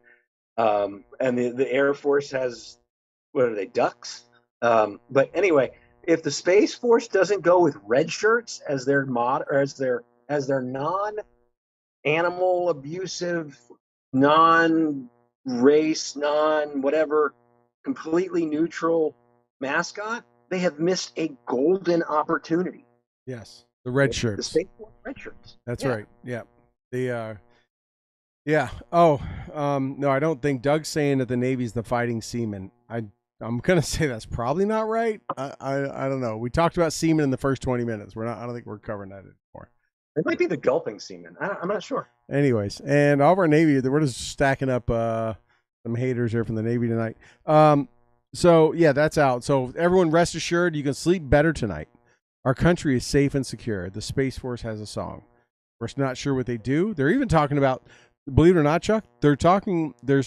the Air Force has, what are they, ducks? But anyway, if the Space Force doesn't go with red shirts as their or as their non-animal abusive, non-race, non-whatever, completely neutral mascot, they have missed a golden opportunity. Yes, the red shirts. The Space Force red shirts. That's right. Yeah, yeah. Oh, no, I don't think Doug's saying that the Navy's the fighting seamen. I I'm gonna say that's probably not right. I don't know. We talked about semen in the first 20 minutes. We're not. I don't think we're covering that anymore. It might be the gulping semen. I'm not sure. Anyways, and all of our Navy, we're just stacking up some haters here from the Navy tonight. So yeah, that's out. So everyone rest assured, you can sleep better tonight. Our country is safe and secure. The Space Force has a song. We're not sure what they do. They're even talking about, believe it or not, Chuck, there's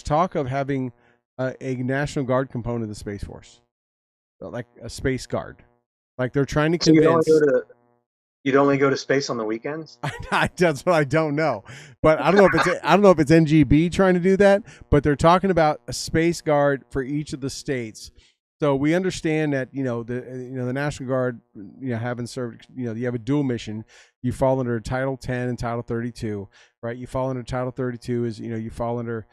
talk of having a National Guard component of the Space Force, like a Space Guard. Like they're trying to convince. You'd only go to space on the weekends? That's what I don't know. But I don't know if it's NGB trying to do that, but they're talking about a Space Guard for each of the states. So we understand that, the National Guard, having served, you have a dual mission. You fall under Title 10 and Title 32, right? You fall under Title 32 is, you fall under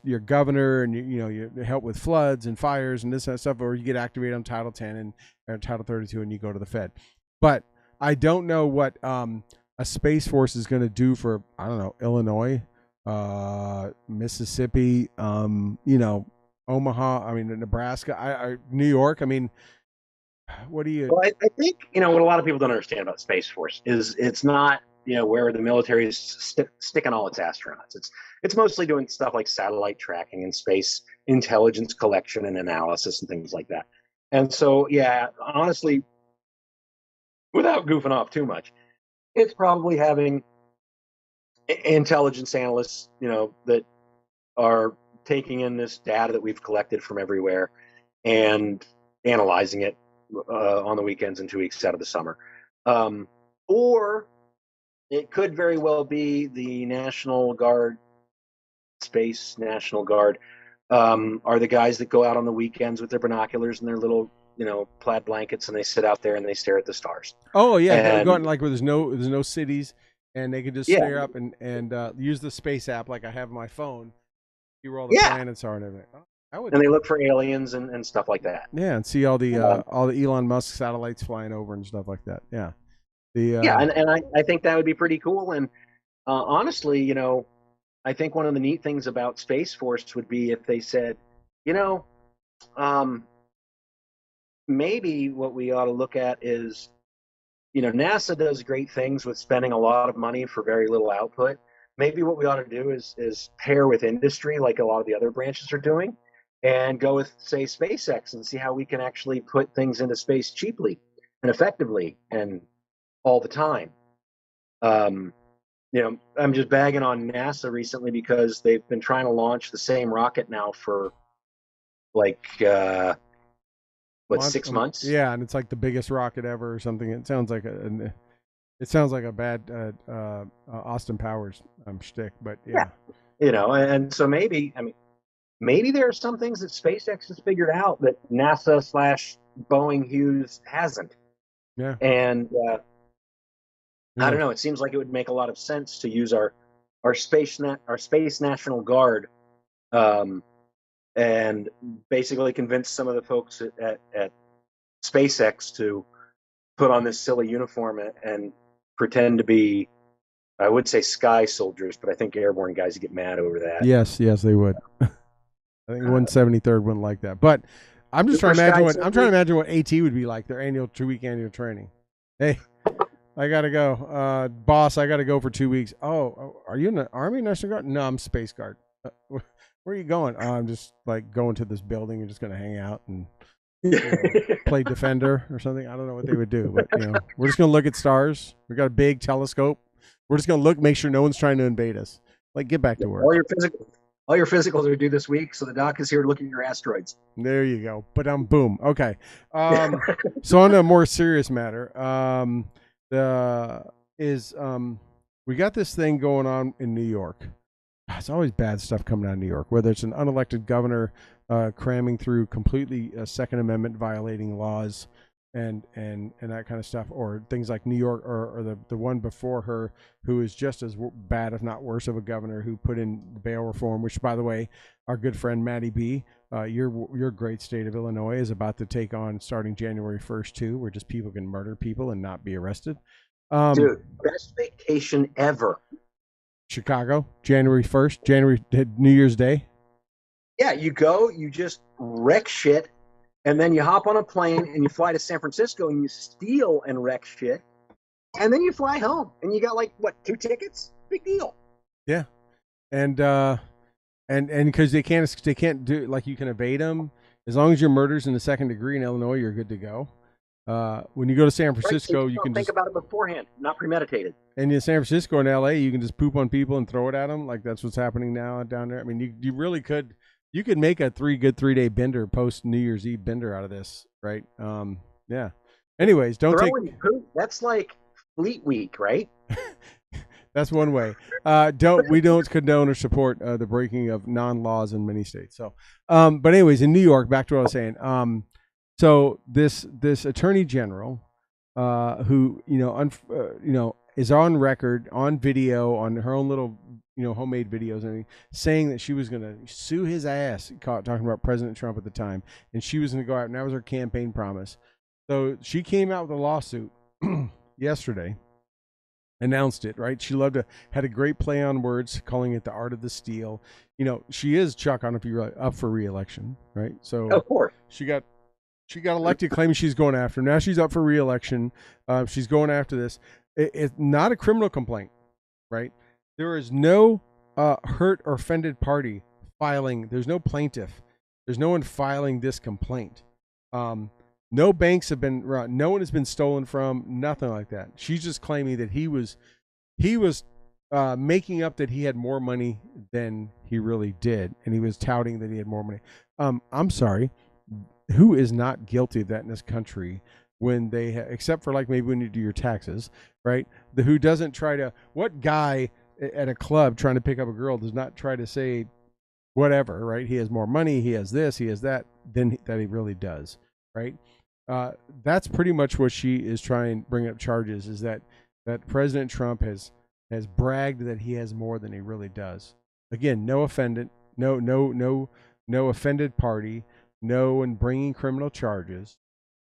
your governor and you help with floods and fires and this kind of stuff, or you get activated on Title 10 and Title 32 and you go to the Fed. But I don't know what a Space Force is going to do for, I don't know, Illinois, Mississippi, Omaha, Nebraska, New York. I mean, what do you? Well, I think, what a lot of people don't understand about Space Force is it's not, where the military is sticking all its astronauts. It's mostly doing stuff like satellite tracking and space intelligence collection and analysis and things like that. And so, yeah, honestly, without goofing off too much, it's probably having intelligence analysts, that are taking in this data that we've collected from everywhere and analyzing it on the weekends and 2 weeks out of the summer. Or it could very well be the National Guard, Space National Guard, are the guys that go out on the weekends with their binoculars and their little, plaid blankets, and they sit out there and they stare at the stars. Oh yeah, they're going like where there's no cities, and they can just stare up and use the space app like I have on my phone. See where all the planets are and everything. And they look for aliens and stuff like that. Yeah, and see all the Elon Musk satellites flying over and stuff like that. Yeah. And I think that would be pretty cool. And honestly, I think one of the neat things about Space Force would be if they said, maybe what we ought to look at is, NASA does great things with spending a lot of money for very little output. Maybe what we ought to do is pair with industry like a lot of the other branches are doing and go with, say, SpaceX and see how we can actually put things into space cheaply and effectively and all the time. I'm just bagging on NASA recently because they've been trying to launch the same rocket now for 6 months? Yeah, and it's like the biggest rocket ever or something. It sounds like a bad Austin Powers shtick, but yeah. And so maybe there are some things that SpaceX has figured out that NASA / Boeing Hughes hasn't. Yeah. And I don't know. It seems like it would make a lot of sense to use our Space National Guard, and basically convince some of the folks at SpaceX to put on this silly uniform and pretend to be, I would say, sky soldiers, but I think airborne guys get mad over that. Yes, they would. I think 173rd wouldn't like that. But I'm just trying to imagine what AT would be like, their 2-week annual training. Hey, I gotta go, boss. I gotta go for 2 weeks. Oh, are you in the Army National Guard? No, I'm Space Guard. Where are you going? Oh, I'm just going to this building. You're just gonna hang out and play Defender or something. I don't know what they would do, but we're just gonna look at stars. We got a big telescope. We're just gonna make sure no one's trying to invade us. Get back to work. All your physicals are due this week, so the doc is here to look at your asteroids. There you go. But boom. Okay. So on a more serious matter, we got this thing going on in New York. It's always bad stuff coming out of New York, whether it's an unelected governor cramming through completely Second Amendment violating laws and that kind of stuff, or things like New York or the one before her who is just as bad, if not worse, of a governor who put in bail reform, which, by the way, our good friend Matty B, your great state of Illinois, is about to take on starting January 1st too, where just people can murder people and not be arrested. Dude, best vacation ever. Chicago, January 1st, New Year's Day. Yeah, you go, you just wreck shit, and then you hop on a plane and you fly to San Francisco and you steal and wreck shit, and then you fly home and you got like what, 2 tickets? Big deal. Yeah, and because they can't do, like, you can evade them as long as your murder's in the 2nd degree in Illinois, you're good to go. When you go to San Francisco, right, so you can think about it beforehand, not premeditated. And in San Francisco and LA, you can just poop on people and throw it at them. Like, that's what's happening now down there. I mean, you really could. You could make a 3-day bender, post New Year's Eve bender out of this, right? Yeah. Anyways, don't Throwing poop, that's like Fleet Week, right? That's one way. We don't condone or support the breaking of non-laws in many states. So, but anyways, in New York, back to what I was saying. So this attorney general, who is on record, on video, on her own little homemade videos and everything, saying that she was going to sue his ass, talking about President Trump at the time, and she was going to go out, and that was her campaign promise. So she came out with a lawsuit yesterday. Announced it, right? She had a great play on words, calling it the art of the steal. She is Chuck on if you're up for re-election, right? So of course she got elected, claiming she's going after him. Now she's up for re-election. She's going after this. It's not a criminal complaint, right? There is no hurt or offended party filing. There's no plaintiff. There's no one filing this complaint. No banks have been run. No one has been stolen from. Nothing like that. She's just claiming that he was making up that he had more money than he really did, and he was touting that he had more money. I'm sorry. Who is not guilty of that in this country when they, except for like maybe when you do your taxes, right? Who doesn't try to, what guy at a club trying to pick up a girl does not try to say whatever, right? He has more money, he has this, he has that, than that he really does, right? That's pretty much what she is trying to bring up charges, is that President Trump has bragged that he has more than he really does. Again, no offended party, no one bringing criminal charges.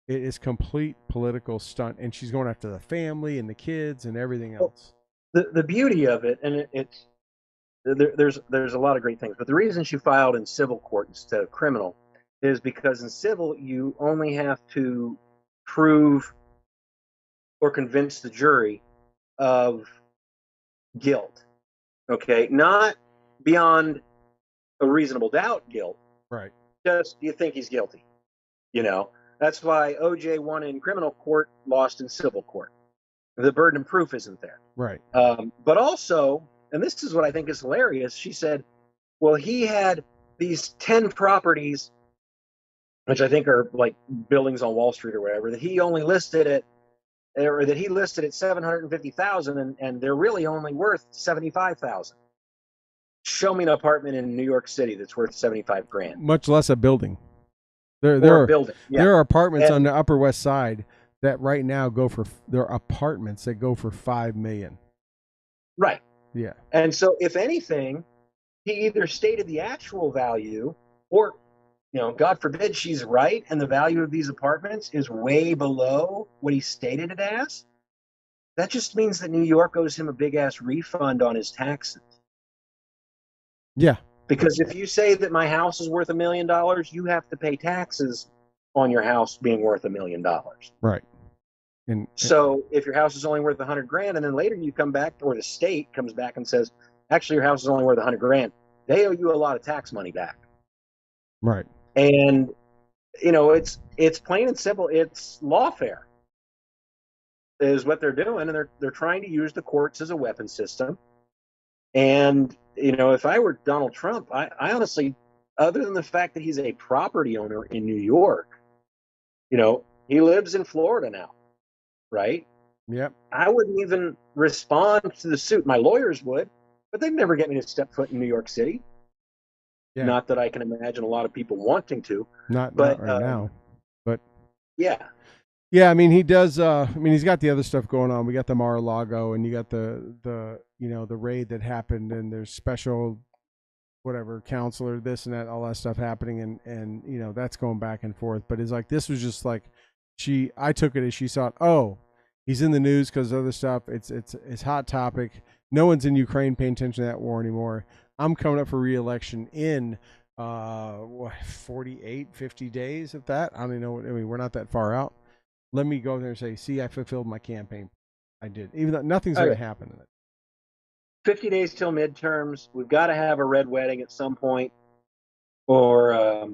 It is complete political stunt, and she's going after the family and the kids and everything else. The beauty of it, and there's a lot of great things, but the reason she filed in civil court instead of criminal is because in civil you only have to prove or convince the jury of guilt. Okay, not beyond a reasonable doubt guilt. Right. Just, do you think he's guilty? That's why OJ won in criminal court, lost in civil court. The burden of proof isn't there. Right. But also, and this is what I think is hilarious, she said, well, he had these 10 properties, which I think are like buildings on Wall Street or whatever, that he only listed at, or that he listed at 750,000, and they're really only worth 75,000. Show me an apartment in New York City that's worth 75 grand. Much less a building. There are apartments on the Upper West Side that right now there are apartments that go for $5 million. Right. Yeah. And so, if anything, he either stated the actual value, or, God forbid she's right and the value of these apartments is way below what he stated it as. That just means that New York owes him a big ass refund on his taxes. Yeah. Because if you say that my house is worth $1 million, you have to pay taxes on your house being worth $1 million. Right. So if your house is only worth 100 grand, and then later you come back, or the state comes back and says, actually, your house is only worth 100 grand, they owe you a lot of tax money back. Right. And, it's plain and simple. It's lawfare is what they're doing. And they're trying to use the courts as a weapon system. And, if I were Donald Trump, I honestly, other than the fact that he's a property owner in New York, he lives in Florida now, right? Yep. I wouldn't even respond to the suit. My lawyers would, but they'd never get me to step foot in New York City. Yeah. Not that I can imagine a lot of people wanting to. Not right now, but yeah. Yeah, I mean, he does. He's got the other stuff going on. We got the Mar-a-Lago, and you got the raid that happened, and there's special whatever counselor, this and that, all that stuff happening, and that's going back and forth. But it's like, this was just like, I took it as she thought, oh, he's in the news because of other stuff. It's hot topic. No one's in Ukraine paying attention to that war anymore. I'm coming up for re-election in 48, 50 days if that. I don't even know. I mean, we're not that far out. Let me go there and say, see, I fulfilled my campaign. I did, even though nothing's going to happen in it. 50 days till midterms. We've got to have a red wedding at some point, or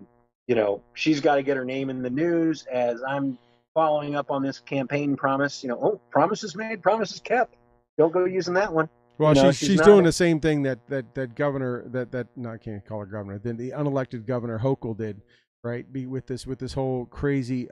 she's got to get her name in the news as I'm following up on this campaign promise. Promises made, promises kept. Don't go using that one. Well, she's doing the same thing that governor no, I can't call her governor. Then the unelected governor Hochul did, right? With this whole crazy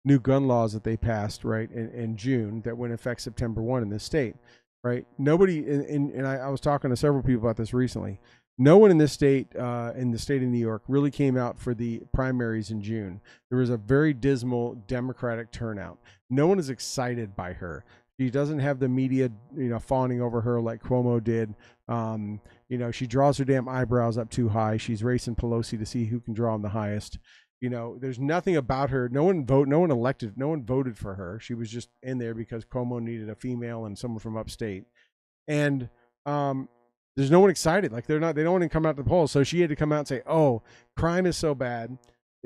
new gun laws that they passed, right, in June that went in effect September 1 in this state, right? Nobody, and I was talking to several people about this recently. No one in this state, in the state of New York, really came out for the primaries in June. There was a very dismal Democratic turnout. No one is excited by her. She doesn't have the media, fawning over her like Cuomo did. She draws her damn eyebrows up too high. She's racing Pelosi to see who can draw them the highest. There's nothing about her. No one voted for her. She was just in there because Cuomo needed a female and someone from upstate. And there's no one excited. Like they don't want to come out to the polls. So she had to come out and say, "Oh, crime is so bad."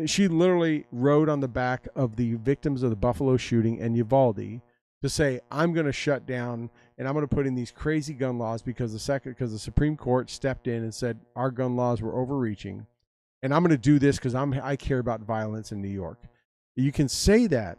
She literally rode on the back of the victims of the Buffalo shooting and Uvalde to say, I'm going to shut down and I'm going to put in these crazy gun laws because the Supreme Court stepped in and said our gun laws were overreaching. And I'm going to do this because I care about violence in New York. You can say that,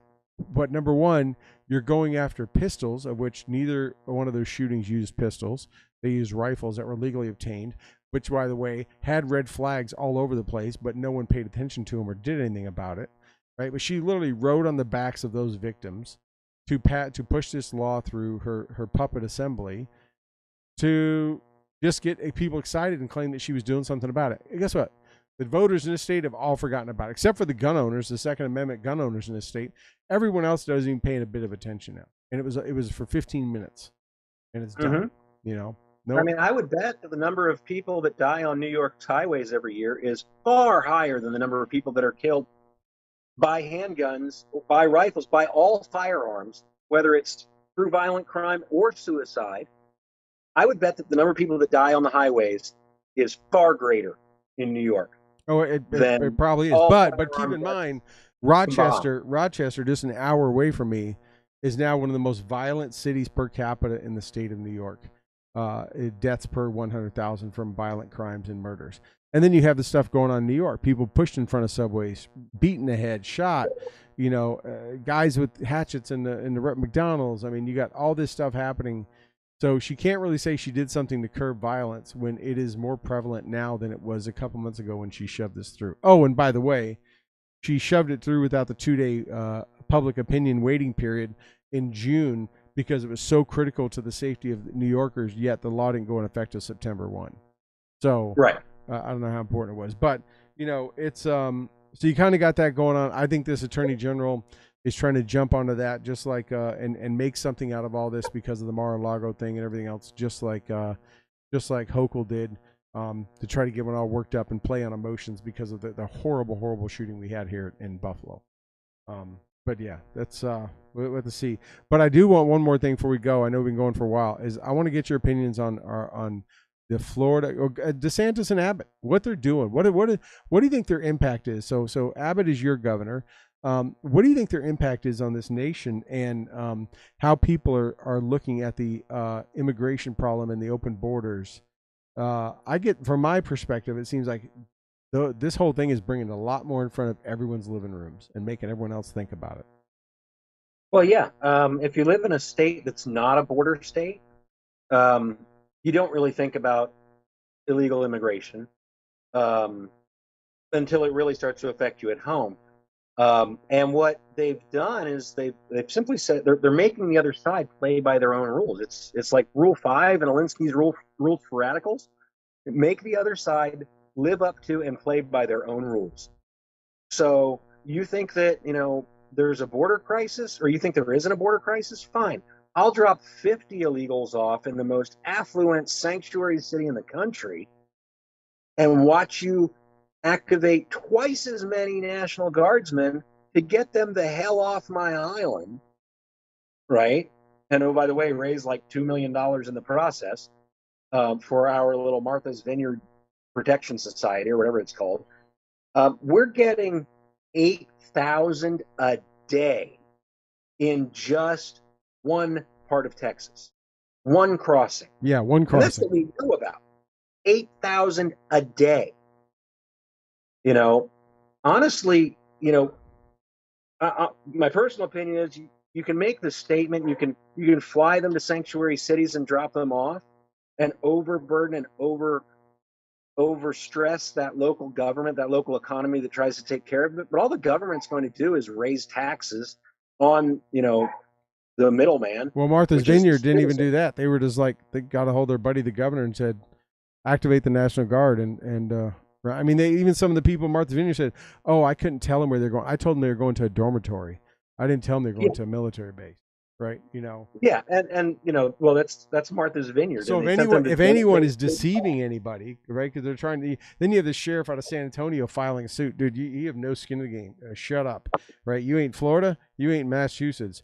but number one, you're going after pistols, of which neither one of those shootings used pistols. They used rifles that were legally obtained, which, by the way, had red flags all over the place, but no one paid attention to them or did anything about it, right? But she literally rode on the backs of those victims to push this law through her puppet assembly to just get people excited and claim that she was doing something about it. And guess what? The voters in this state have all forgotten about it, except for the gun owners, the Second Amendment gun owners in this state. Everyone else doesn't even pay a bit of attention now. And it was for 15 minutes, and it's done. Nope. I mean, I would bet that the number of people that die on New York's highways every year is far higher than the number of people that are killed by handguns, by rifles, by all firearms, whether it's through violent crime or suicide. I would bet that the number of people that die on the highways is far greater in New York. Oh, it probably is. But keep in mind, Rochester, just an hour away from me, is now one of the most violent cities per capita in the state of New York. Deaths per 100,000 from violent crimes and murders. And then you have the stuff going on in New York. People pushed in front of subways, beaten in the head, shot, guys with hatchets in the McDonald's. I mean, you got all this stuff happening. So she can't really say she did something to curb violence when it is more prevalent now than it was a couple months ago when she shoved this through. Oh, and by the way, she shoved it through without the 2-day public opinion waiting period in June because it was so critical to the safety of New Yorkers, yet the law didn't go in effect until September 1. So right. I don't know how important it was, but it's so you kind of got that going on. I think this attorney general is trying to jump onto that, just like and make something out of all this because of the Mar-a-Lago thing and everything else, just like Hochul did, to try to get one all worked up and play on emotions because of the horrible shooting we had here in Buffalo. But yeah, that's we'll have to see. But I do want one more thing before we go. I know we've been going for a while. Is I want to get your opinions on the Florida DeSantis and Abbott, what they're doing. What do you think their impact is? So Abbott is your governor. What do you think their impact is on this nation and how people are looking at the immigration problem and the open borders? I get, from my perspective, it seems like this whole thing is bringing a lot more in front of everyone's living rooms and making everyone else think about it. Well, yeah. If you live in a state that's not a border state, you don't really think about illegal immigration until it really starts to affect you at home. And what they've done is they've simply said they're making the other side play by their own rules. It's like Rule 5 and Alinsky's rules for radicals. Make the other side live up to and play by their own rules. So you think that there's a border crisis, or you think there isn't a border crisis? Fine. I'll drop 50 illegals off in the most affluent sanctuary city in the country and watch you activate twice as many National Guardsmen to get them the hell off my island, right? And oh, by the way, raise like $2 million in the process for our little Martha's Vineyard Protection Society or whatever it's called. We're getting 8,000 a day in just one part of Texas, one crossing. Yeah, one And that's crossing. what we know about. 8,000 a day. Honestly, my personal opinion is you can make the statement, you can fly them to sanctuary cities and drop them off and overburden and overstress that local government, that local economy that tries to take care of it. But all the government's going to do is raise taxes on, the middleman. Well, Martha's Which is Vineyard didn't even do that. They were just like, they got a hold of their buddy, the governor, and said, activate the National Guard. I mean, even some of the people in Martha's Vineyard said, oh, I couldn't tell them where they're going. I told them they were going to a dormitory. I didn't tell them they're going to a military base. Right. Yeah. And well, that's Martha's Vineyard. So if anyone is deceiving anybody, right, because they're trying to, then you have the sheriff out of San Antonio filing a suit. Dude, you have no skin in the game. Shut up. Right. You ain't Florida. You ain't Massachusetts.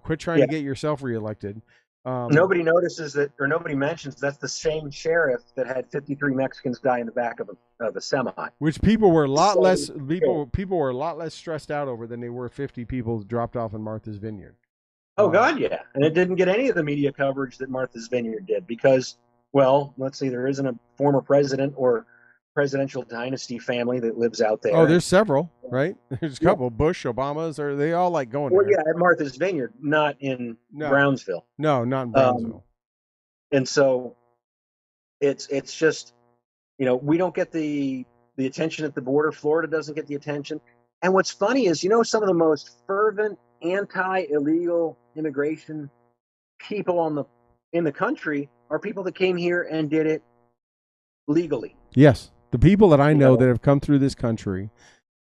Quit trying to get yourself reelected. Nobody notices that, or nobody mentions that's the same sheriff that had 53 Mexicans die in the back of a semi. Which people were a lot less were a lot less stressed out over than they were 50 people dropped off in Martha's Vineyard. Oh God, yeah, and it didn't get any of the media coverage that Martha's Vineyard did because, well, let's see, there isn't a former president or presidential dynasty family that lives out there. Oh, there's several, right? There's a couple. Bush, Obamas, or they all like going there. Well, yeah, at Martha's Vineyard, not in Brownsville. No, not in Brownsville. And so it's just, we don't get the attention at the border. Florida doesn't get the attention. And what's funny is, some of the most fervent anti-illegal immigration people in the country are people that came here and did it legally. Yes. The people that I know that have come through this country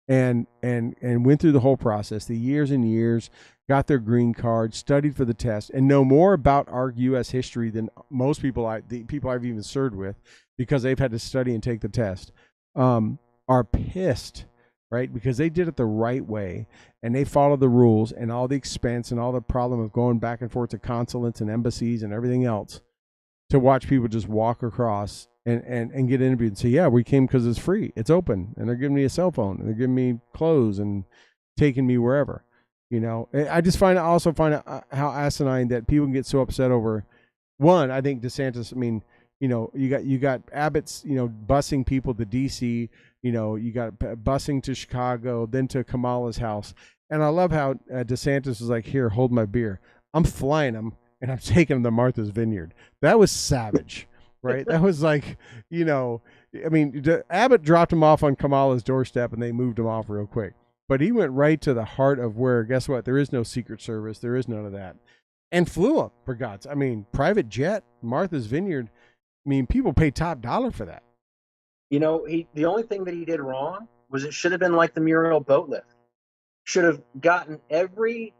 and went through the whole process, the years and years, got their green card, studied for the test, and know more about our U.S. history than most people, the people I've even served with, because they've had to study and take the test, are pissed, right? Because they did it the right way, and they followed the rules and all the expense and all the problem of going back and forth to consulates and embassies and everything else to watch people just walk across and get interviewed and say, yeah, we came because it's free, it's open, and they're giving me a cell phone, and they're giving me clothes and taking me wherever. I just also find it how asinine that people can get so upset over. One, I think DeSantis. I mean, you got Abbott's, busing people to D.C. You got busing to Chicago, then to Kamala's house, and I love how DeSantis was like, here, hold my beer. I'm flying them and I'm taking them to Martha's Vineyard. That was savage. Right. That was like, Abbott dropped him off on Kamala's doorstep and they moved him off real quick. But he went right to the heart of where, guess what? There is no Secret Service. There is none of that. And flew him, for God's. Private jet, Martha's Vineyard. People pay top dollar for that. The only thing that he did wrong was it should have been like the Muriel boat lift. Should have gotten every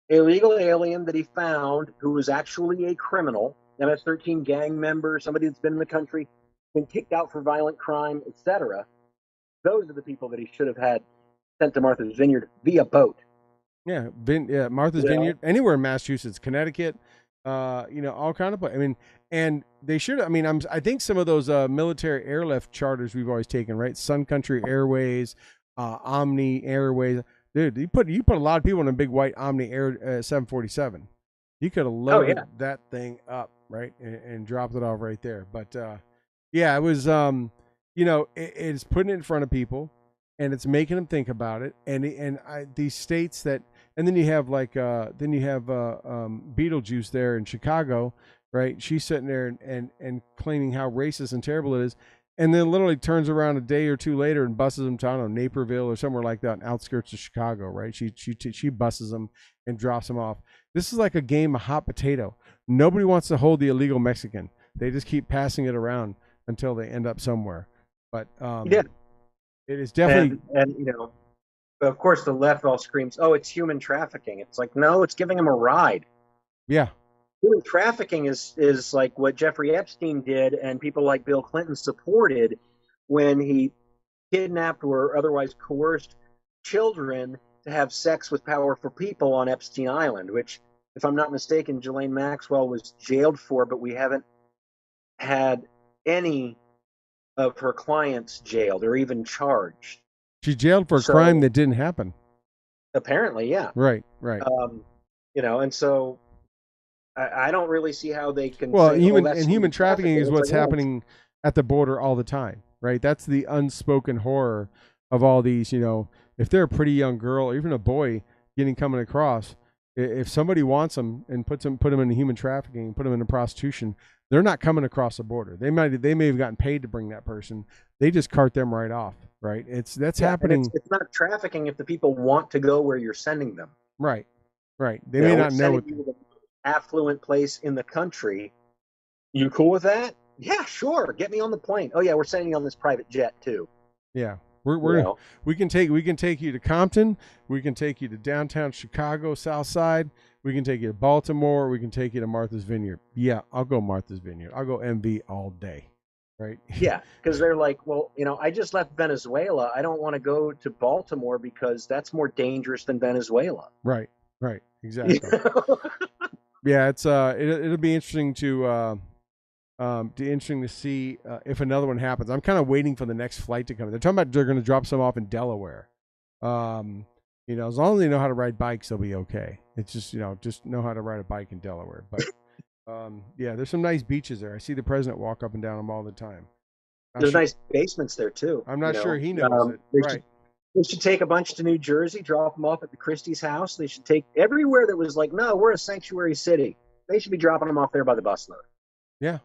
illegal alien that he found who was actually a criminal, MS-13 gang member, somebody that's been in the country, been kicked out for violent crime, etc. Those are the people that he should have had sent to Martha's Vineyard via boat. Yeah, Martha's Vineyard, anywhere in Massachusetts, Connecticut, all kind of places. And they should. I think some of those military airlift charters we've always taken, right? Sun Country Airways, Omni Airways. Dude, you put a lot of people in a big white Omni Air 747. You could have loaded that thing up, right, and dropped it off right there. But it was, it's putting it in front of people, and it's making them think about it. And these states that, and then you have Beetlejuice there in Chicago, right? She's sitting there and claiming how racist and terrible it is. And then literally turns around a day or two later and buses them to, I don't know, Naperville or somewhere like that, in outskirts of Chicago, right? She buses them and drops them off. This is like a game of hot potato. Nobody wants to hold the illegal Mexican. They just keep passing it around until they end up somewhere. But it is definitely, and of course the left all screams, "Oh, it's human trafficking." It's like, no, it's giving them a ride. Yeah. Human trafficking is like what Jeffrey Epstein did and people like Bill Clinton supported when he kidnapped or otherwise coerced children to have sex with powerful people on Epstein Island, which, if I'm not mistaken, Ghislaine Maxwell was jailed for, but we haven't had any of her clients jailed or even charged. She's jailed for a So crime that didn't happen. apparently, yeah. Right, right. And so I don't really see how they can Well, say, "Oh, that's human trafficking trafficking." is It's like, what's well, happening at the border all the time, right? That's the unspoken horror of all these. If they're a pretty young girl or even a boy coming across, if somebody wants them and put them into human trafficking, put them into prostitution, they're not coming across the border. They may have gotten paid to bring that person. They just cart them right off, right? That's yeah, and happening. it's not trafficking if the people want to go where you're sending them. Right, right. They may We're not know sending it. you to an affluent place in the country. You cool with that? Yeah, sure. Get me on the plane. Oh yeah, we're sending you on this private jet too. Yeah, You we're know, we can take you to Compton. We can take you to downtown Chicago, South Side. We can take you to Baltimore. We can take you to Martha's Vineyard. Yeah, I'll go Martha's Vineyard. I'll go MV all day. Right. yeah, because they're like, well, I just left Venezuela. I don't want to go to Baltimore because that's more dangerous than Venezuela. Right. Right. You Exactly. know? Yeah. It'll be interesting to see if another one happens. I'm kind of waiting for the next flight to come. They're talking about they're going to drop some off in Delaware. As long as they know how to ride bikes, they'll be okay. It's just just know how to ride a bike in Delaware. But yeah, there's some nice beaches there. I see the president walk up and down them all the time. There's nice basements there too. I'm not sure he knows it. Right. They should take a bunch to New Jersey, drop them off at the Christie's house. They should take everywhere that was like, no, we're a sanctuary city. They should be dropping them off there by the busload. Yeah.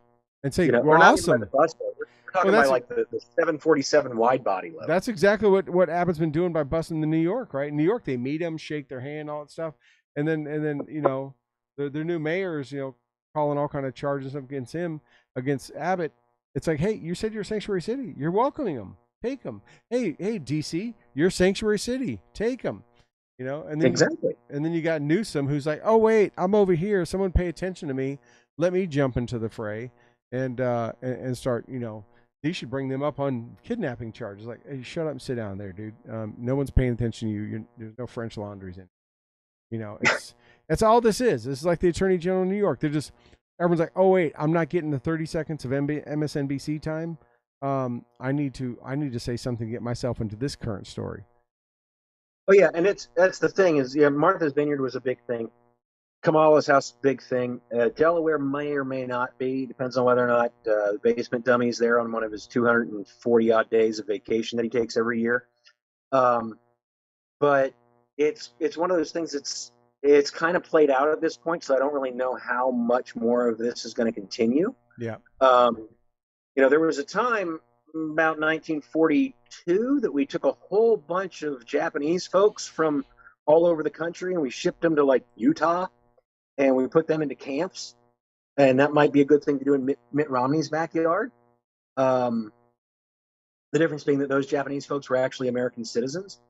And say, we're well, not awesome. even by the busload. We're talking by like the 747 wide body level. That's exactly what Abbott's been doing by busing the New York, right? In New York, they meet him, shake their hand, all that stuff, and then their new mayor's calling all kind of charges against him, against Abbott. It's like, hey, you said you're a sanctuary city. You're welcoming them. Take them. Hey, DC, you're a sanctuary city. Take them. And then exactly. And then you got Newsom, who's like, oh wait, I'm over here. Someone pay attention to me. Let me jump into the fray and start. He should bring them up on kidnapping charges. Like, hey, shut up and sit down there, dude. No one's paying attention to you. There's no French laundries in. That's all this is. This is like the Attorney General of New York. Everyone's like, oh wait, I'm not getting the 30 seconds of MSNBC time. I need to say something to get myself into this current story. Oh yeah, and that's the thing is, Martha's Vineyard was a big thing. Kamala's house, big thing. Delaware may or may not be. Depends on whether or not the basement dummy's there on one of his 240 odd days of vacation that he takes every year. But it's one of those things it's kind of played out at this point, so I don't really know how much more of this is going to continue. Yeah. There was a time about 1942 that we took a whole bunch of Japanese folks from all over the country and we shipped them to like Utah and we put them into camps. And that might be a good thing to do in Mitt Romney's backyard. The difference being that those Japanese folks were actually American citizens.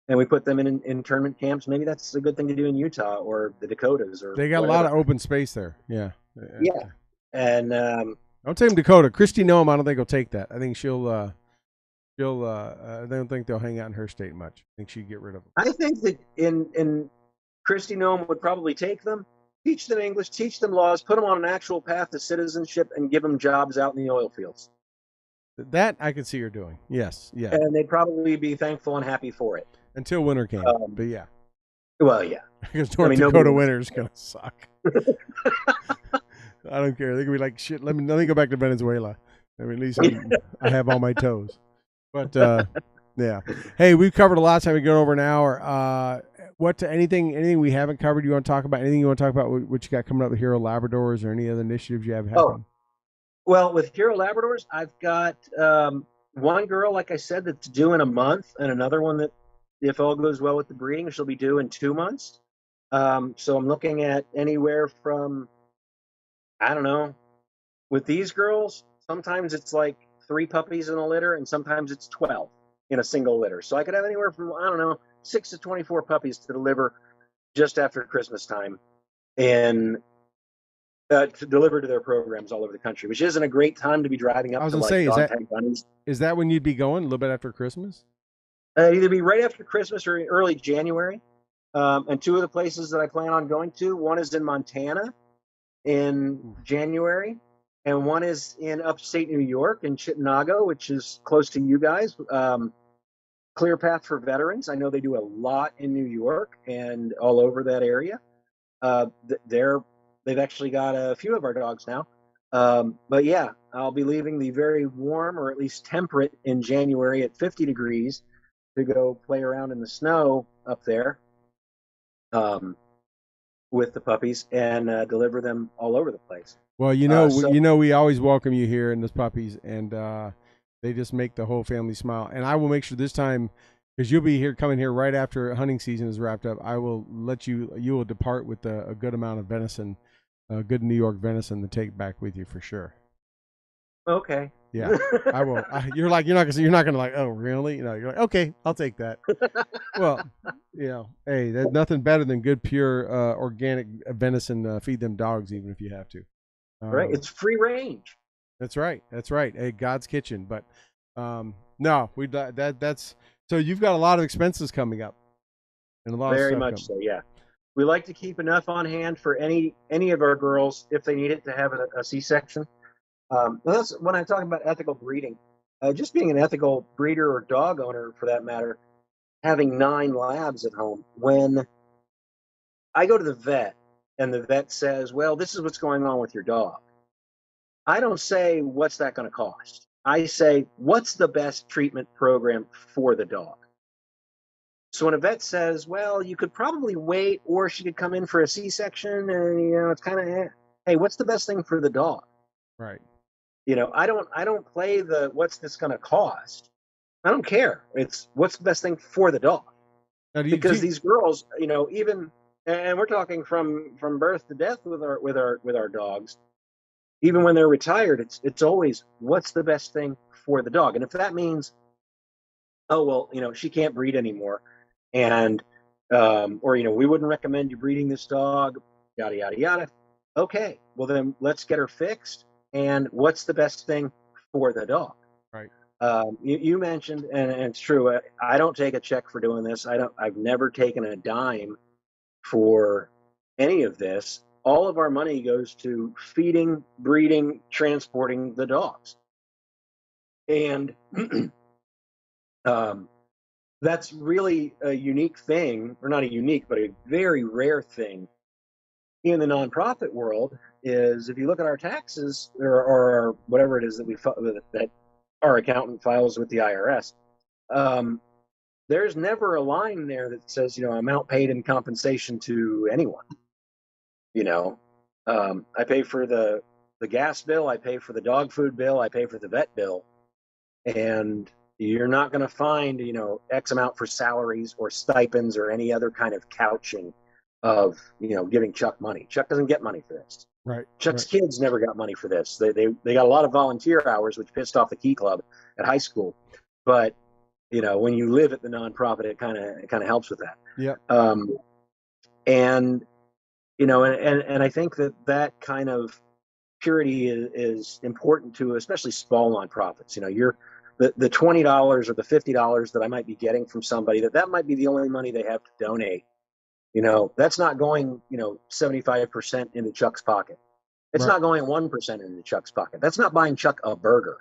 And we put them in internment camps. Maybe that's a good thing to do in Utah or the Dakotas. Or they got whatever. A lot of open space there. Yeah. Yeah. And don't take them Dakota. Kristi Noem, I don't think will take that. I think she'll. I don't think they'll hang out in her state much. I think she'd get rid of them. I think that in Kristi Noem would probably take them, teach them English, teach them laws, put them on an actual path to citizenship, and give them jobs out in the oil fields. That I could see her doing. Yes. Yeah. And they'd probably be thankful and happy for it. Until winter came. But yeah. Well, yeah. Because North Dakota winter is going to suck. I don't care. They could be like, shit, let me go back to Venezuela. I mean, at least I have all my toes. But, yeah. Hey, we've covered a lot of time. We've gone over an hour. Anything we haven't covered you want to talk about? Anything you want to talk about what you got coming up with Hero Labradors or any other initiatives you have happening? Well, with Hero Labradors, I've got one girl, like I said, that's due in a month, and another one that, if all goes well with the breeding, she'll be due in 2 months. So I'm looking at anywhere from, I don't know, with these girls, sometimes it's like 3 puppies in a litter, and sometimes it's 12 in a single litter. So I could have anywhere from, I don't know, 6 to 24 puppies to deliver just after Christmas time, and to deliver to their programs all over the country, which isn't a great time to be driving up. I was going to say, is that when you'd be going, a little bit after Christmas? Either be right after Christmas or early January. And 2 of the places that I plan on going to, one is in Montana in January, and one is in upstate New York in Chittenango, which is close to you guys. Clear Path for Veterans. I know they do a lot in New York and all over that area. They've actually got a few of our dogs now. But yeah, I'll be leaving the very warm, or at least temperate, in January at 50 degrees to go play around in the snow up there with the puppies and deliver them all over the place. Well, we always welcome you here and those puppies, and they just make the whole family smile. And I will make sure this time, because you'll be coming here right after hunting season is wrapped up, I will let you will depart with a good amount of venison, good New York venison to take back with you for sure. Okay. Yeah, I will. You're not gonna like, oh really? You're like, okay, I'll take that. Well, hey, there's nothing better than good pure organic venison. Feed them dogs even if you have to. Right, it's free range. That's right. Hey, God's kitchen. But no, that's so you've got a lot of expenses coming up, and a lot very of much so. Yeah, we like to keep enough on hand for any of our girls if they need it to have a C-section. That's when I'm talking about ethical breeding. Just being an ethical breeder or dog owner, for that matter, having 9 labs at home. When I go to the vet and the vet says, well, this is what's going on with your dog, I don't say, what's that going to cost? I say, what's the best treatment program for the dog? So when a vet says, well, you could probably wait, or she could come in for a C-section, and it's kind of, hey, what's the best thing for the dog? Right. I don't play the what's this going to cost. I don't care. It's what's the best thing for the dog. Because these girls, even, and we're talking from birth to death with our dogs. Even when they're retired, it's always what's the best thing for the dog. And if that means, oh well, she can't breed anymore, and or we wouldn't recommend you breeding this dog, yada yada yada. Okay, well then let's get her fixed. And what's the best thing for the dog? Right. You mentioned, and it's true. I don't take a check for doing this. I've never taken a dime for any of this. All of our money goes to feeding, breeding, transporting the dogs. And that's really a unique thing, or not a unique, but a very rare thing in the nonprofit world. Is if you look at our taxes or whatever it is that our accountant files with the IRS, there's never a line there that says, amount paid in compensation to anyone. I pay for the gas bill, I pay for the dog food bill, I pay for the vet bill, and you're not going to find, X amount for salaries or stipends or any other kind of couching of, giving Chuck money. Chuck doesn't get money for this. Right. Chuck's kids never got money for this. They got a lot of volunteer hours, which pissed off the Key Club at high school. But, when you live at the nonprofit, it kind of helps with that. Yeah. And I think that kind of purity is important to especially small nonprofits. you're the $20 or the $50 that I might be getting from somebody, that might be the only money they have to donate. That's not going 75% into Chuck's pocket. It's not going 1% into Chuck's pocket. That's not buying Chuck a burger.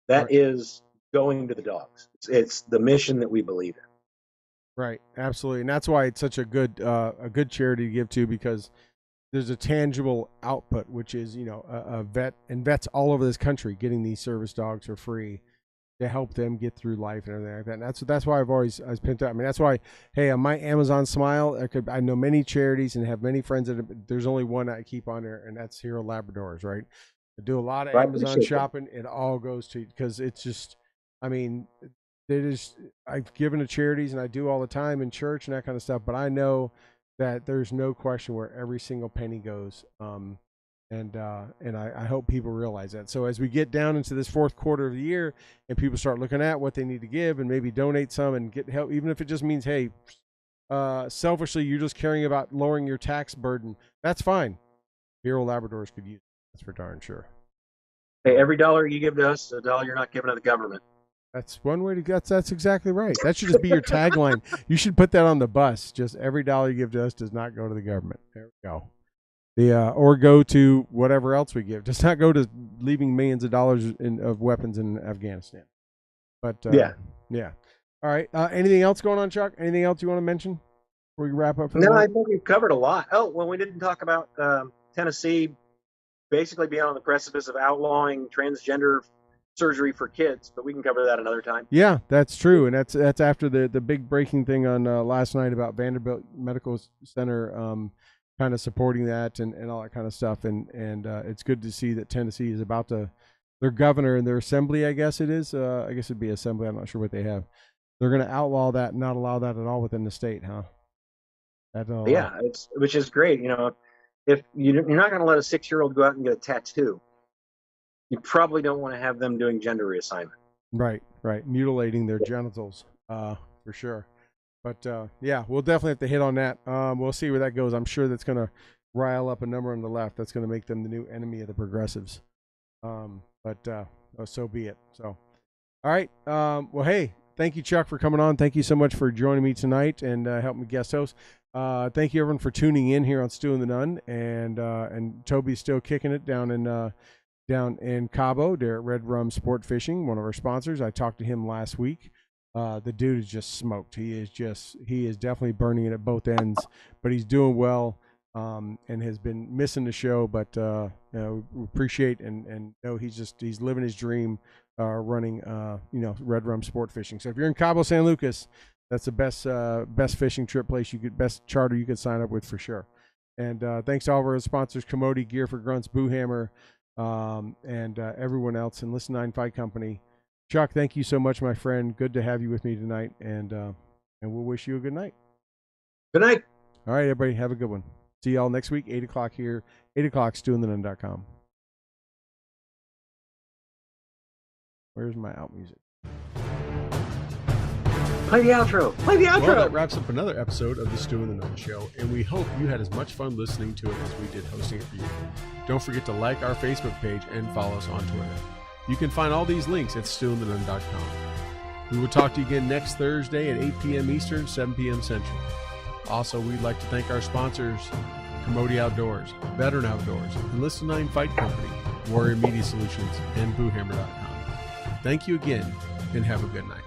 That is going to the dogs. It's the mission that we believe in. Right, absolutely, and that's why it's such a good charity to give to, because there's a tangible output, which is a vet and vets all over this country getting these service dogs for free to help them get through life and everything like that. And that's why I've pinned out. I mean, that's why, hey, on my Amazon Smile, I know many charities and have many friends there's only one I keep on there, and that's Hero Labradors, right? I do a lot of Amazon shopping. It all goes to, because it's just, I mean, I've given to charities, and I do all the time in church and that kind of stuff, but I know that there's no question where every single penny goes. And I hope people realize that. So as we get down into this fourth quarter of the year, and people start looking at what they need to give and maybe donate some and get help, even if it just means, hey, selfishly, you're just caring about lowering your tax burden, that's fine. Hero Labradors could use it. That's for darn sure. Hey, every dollar you give to us, a dollar you're not giving to the government. That's one way to get. That's exactly right. That should just be your tagline. You should put that on the bus. Just every dollar you give to us does not go to the government. There we go. or go to whatever else we give. Just not go to leaving millions of dollars of weapons in Afghanistan. But yeah. All right. Anything else going on, Chuck? Anything else you want to mention before we wrap up? No, I think we've covered a lot. Oh, well, we didn't talk about Tennessee basically being on the precipice of outlawing transgender surgery for kids, but we can cover that another time. Yeah, that's true, and that's after the big breaking thing on last night about Vanderbilt Medical Center kind of supporting that and all that kind of stuff, and it's good to see that Tennessee is about to, their governor and their assembly, I guess it is, I guess it'd be assembly, I'm not sure what they have. They're going to outlaw that and not allow that at all within the state, huh? Yeah, which is great. You know, if you're not going to let a 6-year-old go out and get a tattoo, you probably don't want to have them doing gender reassignment. Right, mutilating their genitals, for sure. But yeah, we'll definitely have to hit on that. We'll see where that goes. I'm sure that's going to rile up a number on the left. That's going to make them the new enemy of the progressives. But so be it. So, all right. Well, hey, thank you, Chuck, for coming on. Thank you so much for joining me tonight and helping me guest host. Thank you, everyone, for tuning in here on Stu and the Nunn. And Toby's still kicking it down in Cabo. They're at Red Rum Sport Fishing, one of our sponsors. I talked to him last week. The dude is just smoked. He is definitely burning it at both ends, but he's doing well, and has been missing the show. But we appreciate and know he's living his dream, running Red Rum Sport Fishing. So if you're in Cabo San Lucas, that's the best fishing trip place best charter you could sign up with for sure. And thanks to all of our sponsors: Commodity, Gear for Grunts, Boo Hammer, and everyone else, and Listen 9 Fight Company. Chuck, thank you so much, my friend. Good to have you with me tonight, and we'll wish you a good night. Good night. All right, everybody, have a good one. See y'all next week, 8 o'clock here, 8 o'clock, StuandTheNunn.com. Where's my out music? Play the outro. Play the outro. Well, that wraps up another episode of the Stu and the Nunn Show, and we hope you had as much fun listening to it as we did hosting it for you. Don't forget to like our Facebook page and follow us on Twitter. You can find all these links at StuandTheNunn.com. We will talk to you again next Thursday at 8 p.m. Eastern, 7 p.m. Central. Also, we'd like to thank our sponsors, Commodity Outdoors, Veteran Outdoors, and Listen 9 Fight Company, Warrior Media Solutions, and BooHammer.com. Thank you again, and have a good night.